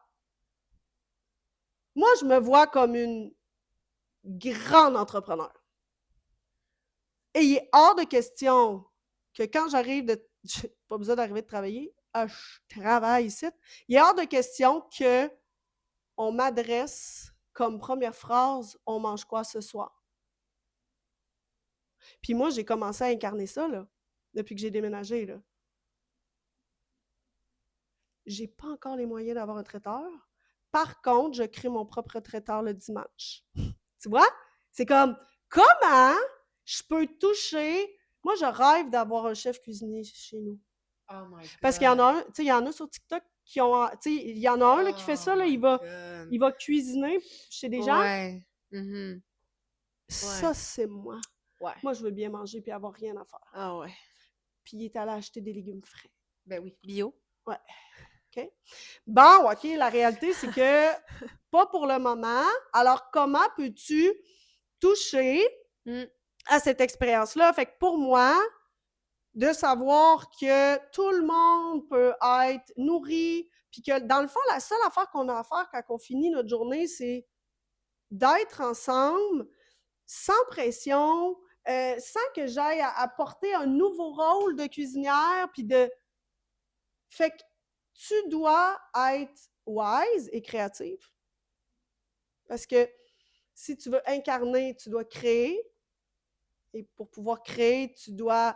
Speaker 2: moi, je me vois comme une grande entrepreneur. Et il est hors de question que quand j'arrive de... J'ai pas besoin d'arriver de travailler, je travaille ici. Il est hors de question qu'on m'adresse comme première phrase « On mange quoi ce soir? » Puis moi, j'ai commencé à incarner ça, là, depuis que j'ai déménagé, là. J'ai pas encore les moyens d'avoir un traiteur. Par contre, je crée mon propre traiteur le dimanche. Tu vois? C'est comme, comment je peux toucher... Moi, je rêve d'avoir un chef cuisinier chez nous.
Speaker 1: Oh my God.
Speaker 2: Parce qu'il y en a un, tu sais, il y en a sur TikTok qui ont, tu sais, il y en a un là, qui fait ça, là, il va cuisiner chez des gens.
Speaker 1: Ouais. Mm-hmm.
Speaker 2: Ça, c'est moi.
Speaker 1: Ouais.
Speaker 2: Moi, je veux bien manger puis avoir rien à faire.
Speaker 1: Ah ouais.
Speaker 2: Puis il est allé acheter des légumes frais.
Speaker 1: Ben oui, bio.
Speaker 2: Ouais. OK. Bon, OK, la réalité, c'est que pas pour le moment. Alors, comment peux-tu toucher à cette expérience-là? Fait que pour moi, de savoir que tout le monde peut être nourri, puis que dans le fond, la seule affaire qu'on a à faire quand on finit notre journée, c'est d'être ensemble, sans pression, sans que j'aille à porter un nouveau rôle de cuisinière, puis de... Fait que tu dois être wise et créative. Parce que si tu veux incarner, tu dois créer. Et pour pouvoir créer, tu dois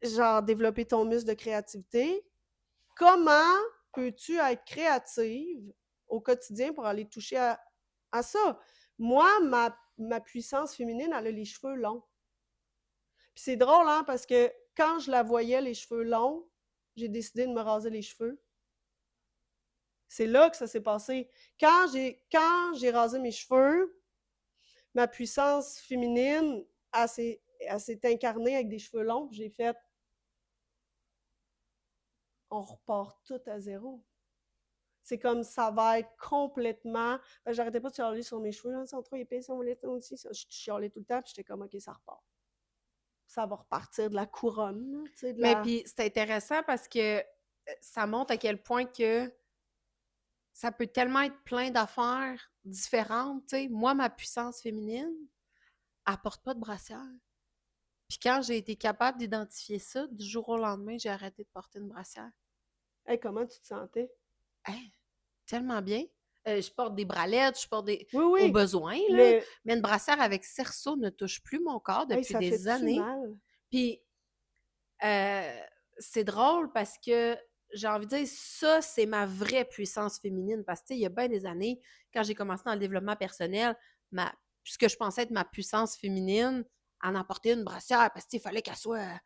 Speaker 2: genre développer ton muscle de créativité. Comment peux-tu être créative au quotidien pour aller toucher à ça? Moi, ma puissance féminine, elle a les cheveux longs. Puis c'est drôle, hein, parce que quand je la voyais les cheveux longs, j'ai décidé de me raser les cheveux. C'est là que ça s'est passé. Quand j'ai rasé mes cheveux, ma puissance féminine, elle s'est incarnée avec des cheveux longs, puis j'ai fait on repart tout à zéro. C'est comme ça va être complètement. J'arrêtais pas de chialer sur mes cheveux, ils sont trop épais, ils sont laids aussi. Je chialais tout le temps, puis j'étais comme, OK, ça repart. Ça va repartir de la couronne, tu sais, de
Speaker 1: Mais
Speaker 2: la.
Speaker 1: puis c'est intéressant parce que ça montre à quel point que ça peut tellement être plein d'affaires différentes, tu sais. Moi, ma puissance féminine, elle porte pas de brassière. Puis quand j'ai été capable d'identifier ça, du jour au lendemain, j'ai arrêté de porter une brassière.
Speaker 2: Hey, comment tu te sentais?
Speaker 1: Hey, tellement bien. Je porte des bralettes, je porte des...
Speaker 2: Oui,
Speaker 1: au
Speaker 2: oui,
Speaker 1: besoin, là.
Speaker 2: mais
Speaker 1: Mais une brassière avec cerceau ne touche plus mon corps
Speaker 2: hey,
Speaker 1: depuis
Speaker 2: ça
Speaker 1: des
Speaker 2: fait-tu
Speaker 1: années.
Speaker 2: mal?
Speaker 1: Puis c'est drôle parce que j'ai envie de dire, ça, c'est ma vraie puissance féminine. Parce que, tu sais, il y a bien des années, quand j'ai commencé dans le développement personnel, ce que je pensais être ma puissance féminine, en apporter une brassière, parce qu'il fallait qu'elle soit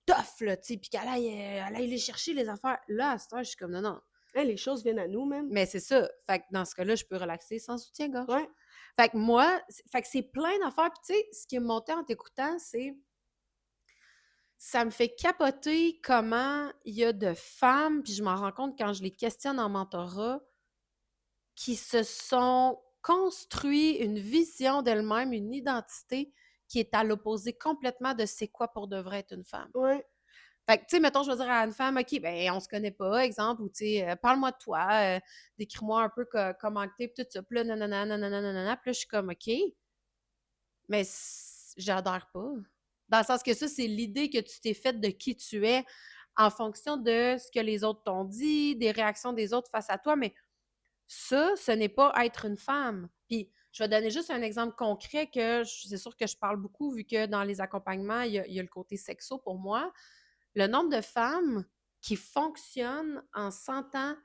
Speaker 1: tough, là, tu sais, puis elle aille les chercher, les affaires. Là, à ce temps, je suis comme, non, non.
Speaker 2: Hey, les choses viennent à nous, même.
Speaker 1: Mais c'est ça. Fait que dans ce cas-là, je peux relaxer sans soutien-gorge.
Speaker 2: Ouais.
Speaker 1: Fait que moi, fait que c'est plein d'affaires. Puis, tu sais, ce qui me montait en t'écoutant, c'est ça me fait capoter comment il y a de femmes, puis je m'en rends compte quand je les questionne en mentorat, qui se sont construit une vision d'elles-mêmes, une identité qui est à l'opposé complètement de c'est quoi pour de vrai être une femme.
Speaker 2: Ouais.
Speaker 1: Fait que, tu sais, mettons, je vais dire à une femme, OK, ben, on se connaît pas, exemple, ou, tu sais, parle-moi de toi, décris-moi un peu comment que t'es, puis tout ça. Puis là, nanana, nanana, nanana. Puis là, je suis comme, OK, mais j'adhère pas. Dans le sens que ça, c'est l'idée que tu t'es faite de qui tu es en fonction de ce que les autres t'ont dit, des réactions des autres face à toi. Mais ça, ce n'est pas être une femme. Puis, je vais donner juste un exemple concret que c'est sûr que je parle beaucoup vu que dans les accompagnements, il y a le côté sexo pour moi. Le nombre de femmes qui fonctionnent en sentant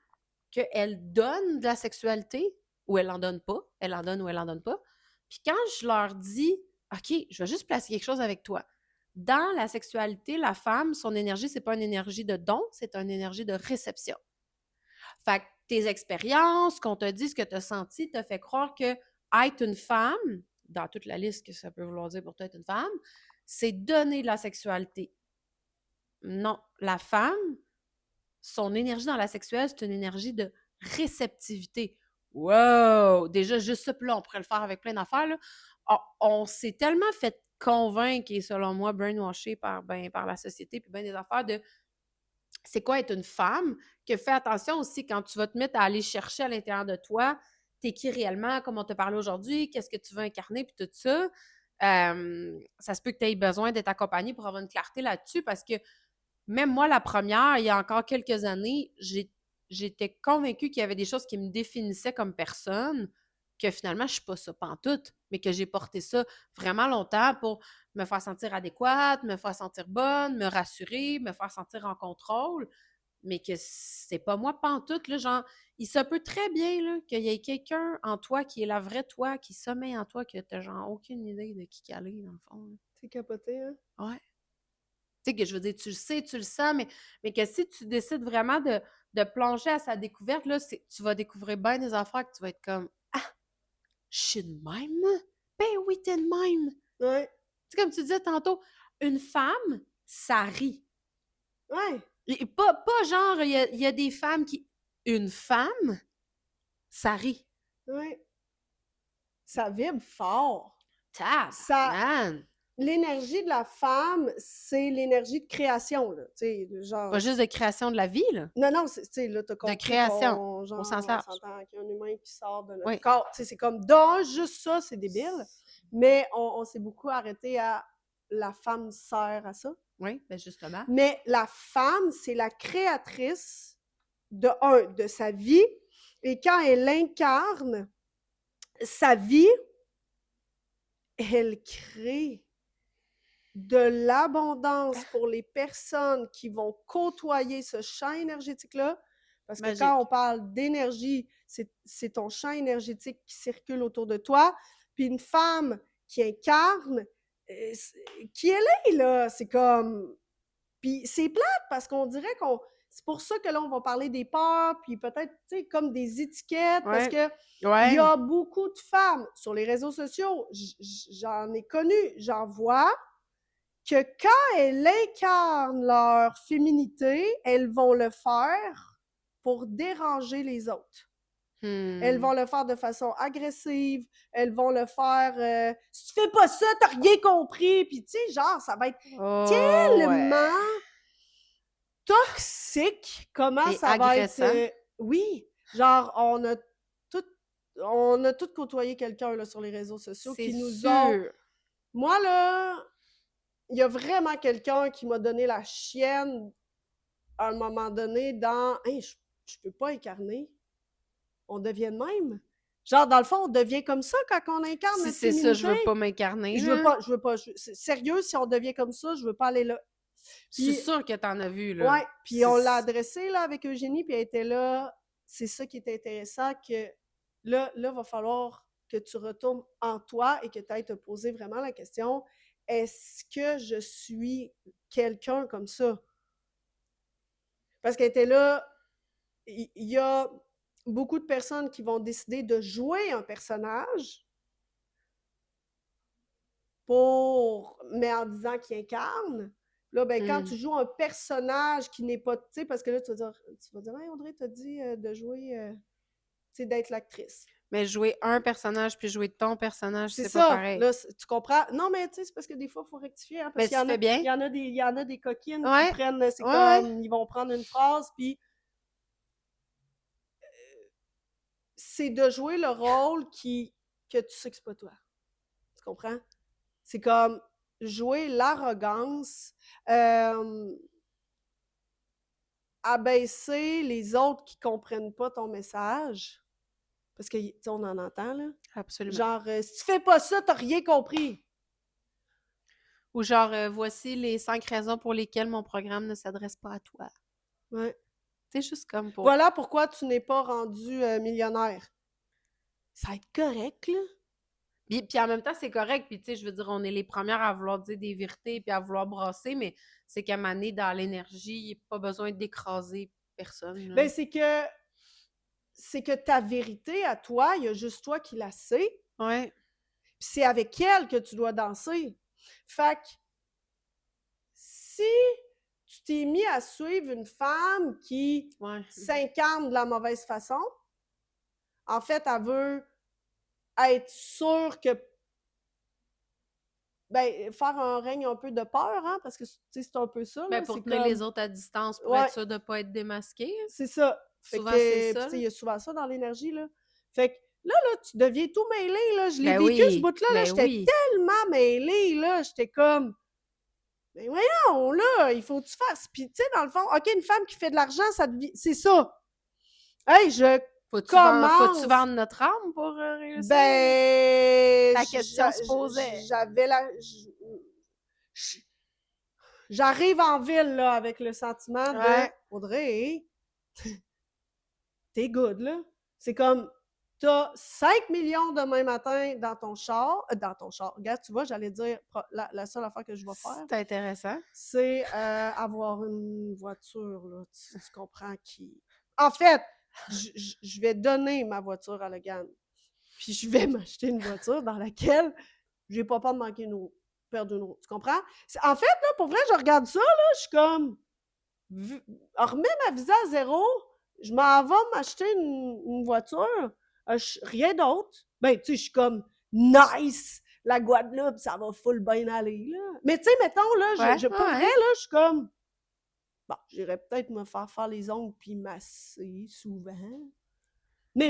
Speaker 1: qu'elles donnent de la sexualité ou elles n'en donnent pas, elles en donnent ou elles n'en donnent pas. Puis quand je leur dis, OK, je vais juste placer quelque chose avec toi. Dans la sexualité, la femme, son énergie, c'est pas une énergie de don, c'est une énergie de réception. Fait que tes expériences, qu'on te dit ce que tu as senti, te fait croire que être une femme, dans toute la liste que ça peut vouloir dire pour toi être une femme, c'est donner de la sexualité. Non, la femme, son énergie dans la sexuelle, c'est une énergie de réceptivité. Wow! Déjà, juste ça, puis là, on pourrait le faire avec plein d'affaires. Là. On s'est tellement fait convaincre, et selon moi, brainwashé par la société, puis bien des affaires de c'est quoi être une femme, que fais attention aussi quand tu vas te mettre à aller chercher à l'intérieur de toi, t'es qui réellement, comme on te parlait aujourd'hui, qu'est-ce que tu veux incarner, puis tout ça. Ça se peut que tu aies besoin d'être accompagnée pour avoir une clarté là-dessus parce que même moi, la première, il y a encore quelques années, j'étais convaincue qu'il y avait des choses qui me définissaient comme personne, que finalement, je ne suis pas ça pantoute, mais que j'ai porté ça vraiment longtemps pour me faire sentir adéquate, me faire sentir bonne, me rassurer, me faire sentir en contrôle, mais que c'est pas moi pantoute, là, genre, il se peut très bien, là, qu'il y ait quelqu'un en toi qui est la vraie toi, qui sommeille en toi, que t'as genre aucune idée de qui qu'elle est, dans le fond, là.
Speaker 2: C'est capoté, hein?
Speaker 1: Ouais. Tu sais, que je veux dire, tu le sais, tu le sens, mais que si tu décides vraiment de plonger à sa découverte, là, tu vas découvrir bien des affaires que tu vas être comme ah, je suis de même? Ben oui, t'es de même.
Speaker 2: Ouais.
Speaker 1: Tu sais, comme tu disais tantôt, une femme, ça rit.
Speaker 2: Ouais.
Speaker 1: Et pas genre, il y a des femmes qui. Une femme, ça rit.
Speaker 2: Ouais. Ça vibre fort. Ça.
Speaker 1: Man!
Speaker 2: L'énergie de la femme, c'est l'énergie de création, là. Tu sais,
Speaker 1: Pas
Speaker 2: genre.
Speaker 1: juste de création de la vie, là.
Speaker 2: Non, non, tu sais, là, t'as
Speaker 1: De
Speaker 2: compris
Speaker 1: création,
Speaker 2: qu'on,
Speaker 1: au
Speaker 2: genre,
Speaker 1: sens
Speaker 2: on
Speaker 1: large.
Speaker 2: s'entend qu'il y a un humain qui sort de notre
Speaker 1: Oui.
Speaker 2: corps. Tu sais, c'est comme, juste ça, c'est débile. Mais on s'est beaucoup arrêté à la femme sert à ça.
Speaker 1: Oui, ben justement.
Speaker 2: Mais la femme, c'est la créatrice de sa vie. Et quand elle incarne sa vie, elle crée de l'abondance pour les personnes qui vont côtoyer ce champ énergétique-là. Parce que
Speaker 1: Magique.
Speaker 2: quand on parle d'énergie, c'est ton champ énergétique qui circule autour de toi. Puis une femme qui incarne, qui elle est, là? C'est comme... Puis c'est plate parce qu'on dirait qu'on... C'est pour ça que là, on va parler des peurs, puis peut-être, tu sais, comme des étiquettes, parce que il y a beaucoup de femmes sur les réseaux sociaux, j'en ai connu, j'en vois, que quand elles incarnent leur féminité, elles vont le faire pour déranger les autres. Elles vont le faire de façon agressive, elles vont le faire si tu fais pas ça, t'as rien compris, puis tu sais, genre, ça va être tellement toxique, comment
Speaker 1: et
Speaker 2: ça va être...
Speaker 1: agressant.
Speaker 2: oui, genre, on a tout côtoyé quelqu'un là, sur les réseaux sociaux
Speaker 1: C'est
Speaker 2: qui nous
Speaker 1: sûr.
Speaker 2: ont... Moi, là, il y a vraiment quelqu'un qui m'a donné la chienne à un moment donné dans hey, je peux pas incarner. On devient de même. Genre, dans le fond, on devient comme ça quand on incarne
Speaker 1: Si
Speaker 2: notre
Speaker 1: c'est
Speaker 2: féminité.
Speaker 1: ça, je veux pas m'incarner.
Speaker 2: Je veux pas. Sérieux, si on devient comme ça, je veux pas aller là.
Speaker 1: Je suis sûre que t'en as vu, là.
Speaker 2: Ouais, puis on l'a adressé là, avec Eugénie, puis elle était là. C'est ça qui est intéressant, que là, va falloir que tu retournes en toi et que tu ailles te poser vraiment la question, est-ce que je suis quelqu'un comme ça? Parce qu'elle était là, il y a beaucoup de personnes qui vont décider de jouer un personnage mais en disant qu'il incarne. Là, ben, quand tu joues un personnage qui n'est pas, tu sais, parce que là, tu vas dire, hey, Audrey, t'as dit de jouer, tu sais, d'être l'actrice.
Speaker 1: Mais jouer un personnage puis jouer ton personnage, c'est
Speaker 2: ça,
Speaker 1: pas pareil.
Speaker 2: là, tu comprends? Non, mais tu sais, c'est parce que des fois, il faut rectifier, hein, parce
Speaker 1: qu'il
Speaker 2: y en a des coquines
Speaker 1: ouais.
Speaker 2: qui prennent, c'est comme, ils vont prendre une phrase, puis c'est de jouer le rôle que tu sais que c'est pas toi. Tu comprends? C'est comme jouer l'arrogance, abaisser les autres qui comprennent pas ton message. Parce que, tu sais, on en entend, là.
Speaker 1: Absolument.
Speaker 2: Genre, si tu fais pas ça, t'as rien compris.
Speaker 1: Ou genre, voici les 5 raisons pour lesquelles mon programme ne s'adresse pas à toi.
Speaker 2: Ouais.
Speaker 1: C'est juste comme pour...
Speaker 2: Voilà pourquoi tu n'es pas rendu millionnaire. Ça va être correct, là.
Speaker 1: Puis en même temps, c'est correct. Puis tu sais, je veux dire, on est les premières à vouloir dire des vérités puis à vouloir brasser, mais c'est qu'à un moment donné, dans l'énergie, il n'y a pas besoin d'écraser personne. Là.
Speaker 2: Ben, c'est que ta vérité à toi, il y a juste toi qui la sais.
Speaker 1: Ouais.
Speaker 2: Puis c'est avec elle que tu dois danser. Fait que si tu t'es mis à suivre une femme qui s'incarne de la mauvaise façon, en fait, elle veut être sûre que ben, faire un règne un peu de peur, hein, parce que c'est un peu ça.
Speaker 1: Ben,
Speaker 2: là,
Speaker 1: pour tenir
Speaker 2: comme...
Speaker 1: les autres à distance, pour être sûr de ne pas être démasqué.
Speaker 2: C'est ça.
Speaker 1: Souvent, c'est ça.
Speaker 2: Il y a souvent ça dans l'énergie. Là. Fait que là, tu deviens tout mêlé. Là. Je l'ai
Speaker 1: Ben
Speaker 2: vécu, ce bout-là.
Speaker 1: ben
Speaker 2: j'étais tellement mêlée. Là. J'étais comme... Mais voyons, là, il faut que tu fasses. Puis, tu sais, dans le fond, OK, une femme qui fait de l'argent, c'est ça. Hey,
Speaker 1: Faut-tu vendre notre âme pour réussir?
Speaker 2: Ben...
Speaker 1: La question se posait.
Speaker 2: J'avais la... J'arrive en ville, là, avec le sentiment de... Audrey, t'es good, là. C'est comme... T'as 5 millions demain matin dans ton char. Regarde, tu vois, j'allais dire, la seule affaire que je vais faire...
Speaker 1: C'est intéressant.
Speaker 2: C'est avoir une voiture, là. Tu comprends qui... En fait, je vais donner ma voiture à Logan. Puis je vais m'acheter une voiture dans laquelle j'ai pas peur de manquer une roue, perdre une roue. Tu comprends? En fait, là, pour vrai, je regarde ça, là, je suis comme... remets ma visa à zéro, je m'en vais m'acheter une voiture, rien d'autre. Ben, tu sais, je suis comme, nice! La Guadeloupe, ça va full bien aller, là. Mais tu sais, mettons, là, pour vrai, là, je suis comme... Bon, j'irais peut-être me faire les ongles puis masser souvent. Mais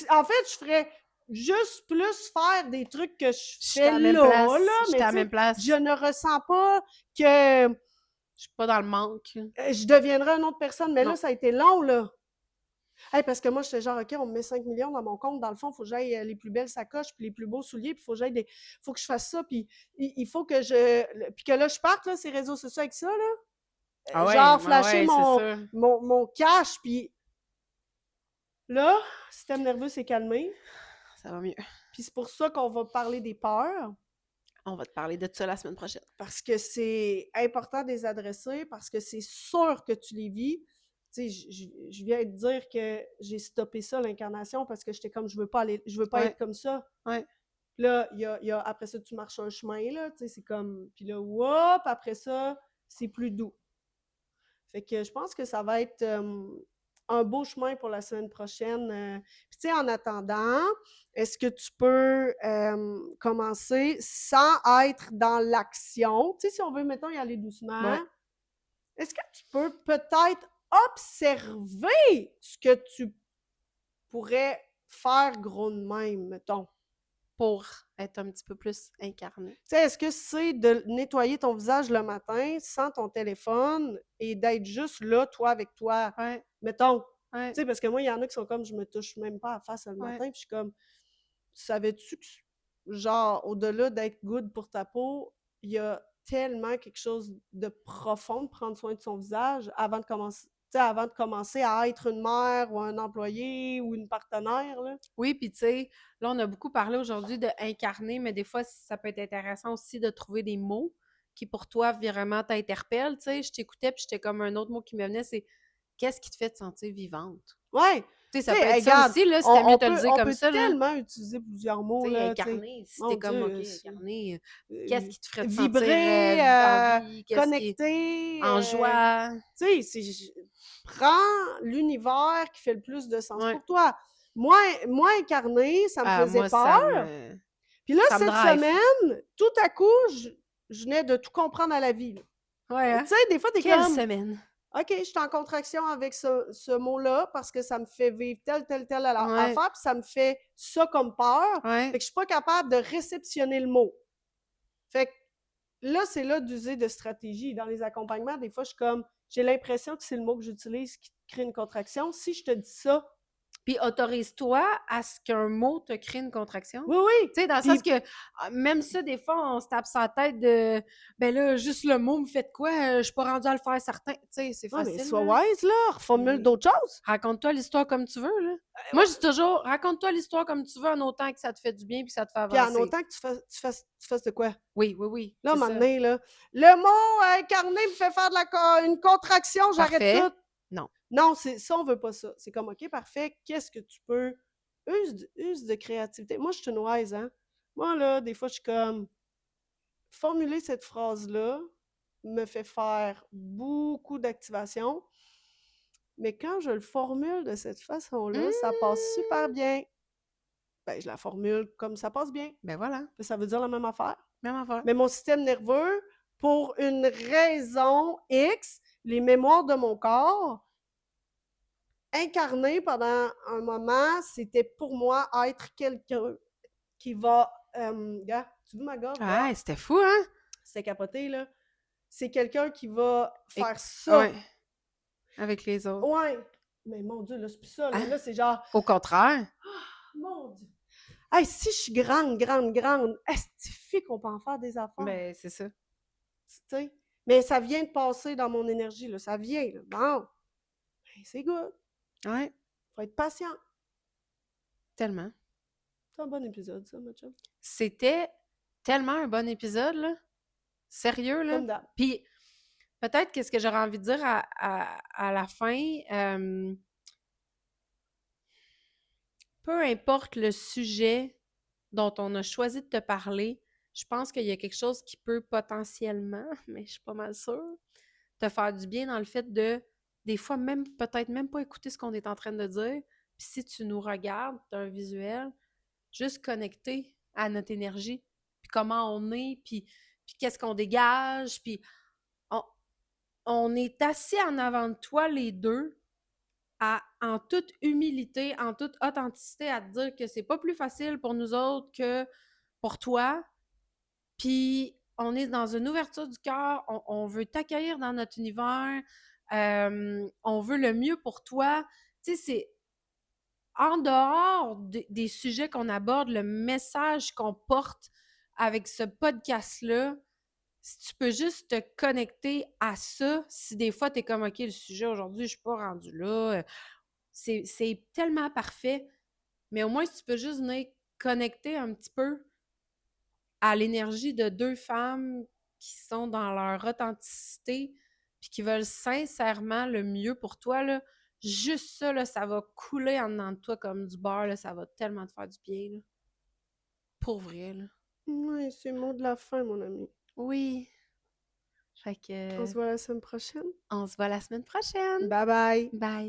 Speaker 2: en fait, je ferais juste plus faire des trucs que je fais là, mais je ne ressens pas que...
Speaker 1: Je suis pas dans le manque.
Speaker 2: Je deviendrai une autre personne, mais là, ça a été long, là. Hey, parce que moi, j'étais genre, OK, on me met 5 millions dans mon compte. Dans le fond, il faut que j'aille les plus belles sacoches, puis les plus beaux souliers, puis faut que je fasse ça, puis il faut que puis que là, je parte, là, ces réseaux sociaux avec ça, là. Genre, flasher mon cash, puis là, le système nerveux s'est calmé.
Speaker 1: Ça va mieux.
Speaker 2: Puis c'est pour ça qu'on va parler des peurs.
Speaker 1: On va te parler de ça la semaine prochaine.
Speaker 2: Parce que c'est important de les adresser, parce que c'est sûr que tu les vis. Tu sais, je viens de dire que j'ai stoppé ça, l'incarnation, parce que j'étais comme, je veux pas
Speaker 1: Ouais.
Speaker 2: être comme ça.
Speaker 1: Ouais.
Speaker 2: Puis là, après ça, tu marches un chemin, là, tu sais, c'est comme, puis là, hop, après ça, c'est plus doux. Fait que je pense que ça va être un beau chemin pour la semaine prochaine. Puis tu sais, en attendant, est-ce que tu peux commencer sans être dans l'action? Tu sais, si on veut, mettons, y aller doucement,
Speaker 1: Ouais.
Speaker 2: est-ce que tu peux peut-être observer ce que tu pourrais faire gros de même, mettons?
Speaker 1: Pour être un petit peu plus incarné.
Speaker 2: Tu sais, est-ce que c'est de nettoyer ton visage le matin sans ton téléphone et d'être juste là, toi, avec toi?
Speaker 1: Ouais.
Speaker 2: Mettons,
Speaker 1: Ouais.
Speaker 2: tu sais, parce que moi, il y en a qui sont comme, je me touche même pas à la face le
Speaker 1: Ouais.
Speaker 2: matin, puis je suis comme, savais-tu que, genre, au-delà d'être good pour ta peau, il y a tellement quelque chose de profond de prendre soin de son visage avant de commencer, tu sais, avant de commencer à être une mère ou un employé ou une partenaire, là.
Speaker 1: Oui, puis tu sais, là, on a beaucoup parlé aujourd'hui de incarner, mais des fois, ça peut être intéressant aussi de trouver des mots qui, pour toi, vraiment t'interpellent. Tu sais, je t'écoutais, puis j'étais comme un autre mot qui me venait, c'est qu'est-ce qui te fait te sentir vivante?
Speaker 2: Ouais!
Speaker 1: Tu sais,
Speaker 2: Tu
Speaker 1: ça
Speaker 2: sais,
Speaker 1: peut être
Speaker 2: hey,
Speaker 1: ça
Speaker 2: regarde,
Speaker 1: aussi, là, c'était mieux de te le dire
Speaker 2: on
Speaker 1: comme
Speaker 2: peut
Speaker 1: ça, là.
Speaker 2: tellement utiliser plusieurs mots,
Speaker 1: Tu sais,
Speaker 2: là, tu sais.
Speaker 1: incarner, si
Speaker 2: Mon
Speaker 1: t'es comme,
Speaker 2: Dieu,
Speaker 1: OK, incarner, qu'est-ce
Speaker 2: euh,
Speaker 1: qui te ferait te sentir
Speaker 2: vibrer,
Speaker 1: en vie? Qu'est-ce qui
Speaker 2: connecter,
Speaker 1: en joie?
Speaker 2: tu sais, prends l'univers qui fait le plus de sens
Speaker 1: Ouais.
Speaker 2: pour toi. Moi, incarner, ça me
Speaker 1: Ah,
Speaker 2: faisait
Speaker 1: moi,
Speaker 2: peur. Puis là,
Speaker 1: ça me
Speaker 2: cette
Speaker 1: drive.
Speaker 2: semaine, tout à coup, je venais de tout comprendre à la vie, là.
Speaker 1: Ouais,
Speaker 2: Tu
Speaker 1: hein?
Speaker 2: sais, des fois, t'es
Speaker 1: Quelle
Speaker 2: comme,
Speaker 1: semaine!
Speaker 2: OK, je suis en contraction avec ce mot-là parce que ça me fait vivre telle
Speaker 1: Ouais,
Speaker 2: affaire, puis ça me fait ça comme peur. Fait
Speaker 1: ouais.
Speaker 2: que je suis pas capable de réceptionner le mot. Fait que là, c'est là d'user de stratégie. Dans les accompagnements, des fois, je suis comme, j'ai l'impression que c'est le mot que j'utilise qui crée une contraction. Si je te dis ça,
Speaker 1: Puis autorise-toi à ce qu'un mot te crée une contraction.
Speaker 2: oui, oui.
Speaker 1: Tu sais, dans le sens
Speaker 2: Puis,
Speaker 1: que même ça, des fois, on se tape sa tête de ben là, juste le mot me fait de quoi? Je suis pas rendue à le faire certain. Tu sais, c'est
Speaker 2: non, mais
Speaker 1: facile,
Speaker 2: sois
Speaker 1: là.
Speaker 2: wise, là, reformule
Speaker 1: Mais
Speaker 2: d'autres choses.
Speaker 1: raconte-toi l'histoire comme tu veux, là. Moi, je dis toujours, raconte-toi l'histoire comme tu veux, en autant que ça te fait du bien puis que ça te fait
Speaker 2: Puis en
Speaker 1: avancer.
Speaker 2: autant que tu fasses de quoi?
Speaker 1: Oui, oui, oui,
Speaker 2: Là, à un
Speaker 1: c'est
Speaker 2: moment
Speaker 1: ça.
Speaker 2: donné, là, le mot incarné me fait faire une contraction, j'arrête
Speaker 1: Parfait.
Speaker 2: tout.
Speaker 1: Non.
Speaker 2: Non, ça, on veut pas ça. C'est comme, OK, parfait, qu'est-ce que tu peux... Use de créativité. Moi, je suis une wise, hein. Moi, là, des fois, je suis comme... Formuler cette phrase-là me fait faire beaucoup d'activation, mais quand je le formule de cette façon-là, ça passe super
Speaker 1: Mmh.
Speaker 2: bien. Ben, je la formule comme ça passe bien.
Speaker 1: Ben voilà,
Speaker 2: Ça veut dire la même affaire.
Speaker 1: même affaire.
Speaker 2: Mais mon système nerveux, pour une raison X, les mémoires de mon corps, incarner pendant un moment, c'était pour moi être quelqu'un qui va... Gars, tu veux ma gorge?
Speaker 1: Ah, c'était fou, hein?
Speaker 2: C'est capoté, là. C'est quelqu'un qui va
Speaker 1: Et
Speaker 2: faire ça.
Speaker 1: ouais, avec les autres.
Speaker 2: Ouais. Mais mon Dieu, là, c'est plus ça. Là,
Speaker 1: Hein?
Speaker 2: là c'est genre,
Speaker 1: Au contraire.
Speaker 2: mon Dieu. Hey, si je suis grande, est-ce qu'on peut en faire des affaires?
Speaker 1: Ben, c'est ça.
Speaker 2: Tu sais? Mais ça vient de passer dans mon énergie, là. Ça vient, là. Bon. Ben, c'est good.
Speaker 1: Ouais,
Speaker 2: Faut être patient.
Speaker 1: tellement.
Speaker 2: C'est un bon épisode, ça, ma chum.
Speaker 1: C'était tellement un bon épisode, là. Sérieux, là.
Speaker 2: Comme d'hab.
Speaker 1: Puis, peut-être qu'est-ce que j'aurais envie de dire à la fin, peu importe le sujet dont on a choisi de te parler, je pense qu'il y a quelque chose qui peut potentiellement, mais je suis pas mal sûre, te faire du bien dans le fait de, des fois, même peut-être même pas écouter ce qu'on est en train de dire. Puis si tu nous regardes, tu as un visuel, juste connecter à notre énergie, puis comment on est, puis qu'est-ce qu'on dégage, puis on, on est assis en avant de toi les deux, en toute humilité, en toute authenticité, à te dire que c'est pas plus facile pour nous autres que pour toi. Puis on est dans une ouverture du cœur, on veut t'accueillir dans notre univers, on veut le mieux pour toi. Tu sais, c'est en dehors des sujets qu'on aborde, le message qu'on porte avec ce podcast-là, si tu peux juste te connecter à ça, si des fois tu es comme, OK, le sujet aujourd'hui, je suis pas rendu là, c'est tellement parfait, mais au moins si tu peux juste venir connecter un petit peu à l'énergie de deux femmes qui sont dans leur authenticité puis qui veulent sincèrement le mieux pour toi, là, juste ça, là, ça va couler en dedans de toi comme du beurre, là, ça va tellement te faire du bien, là. Pour vrai, là.
Speaker 2: Ouais, c'est le mot de la fin, mon ami.
Speaker 1: Oui. Fait
Speaker 2: On
Speaker 1: que
Speaker 2: se voit la semaine prochaine.
Speaker 1: on se voit la semaine prochaine.
Speaker 2: Bye bye!
Speaker 1: Bye!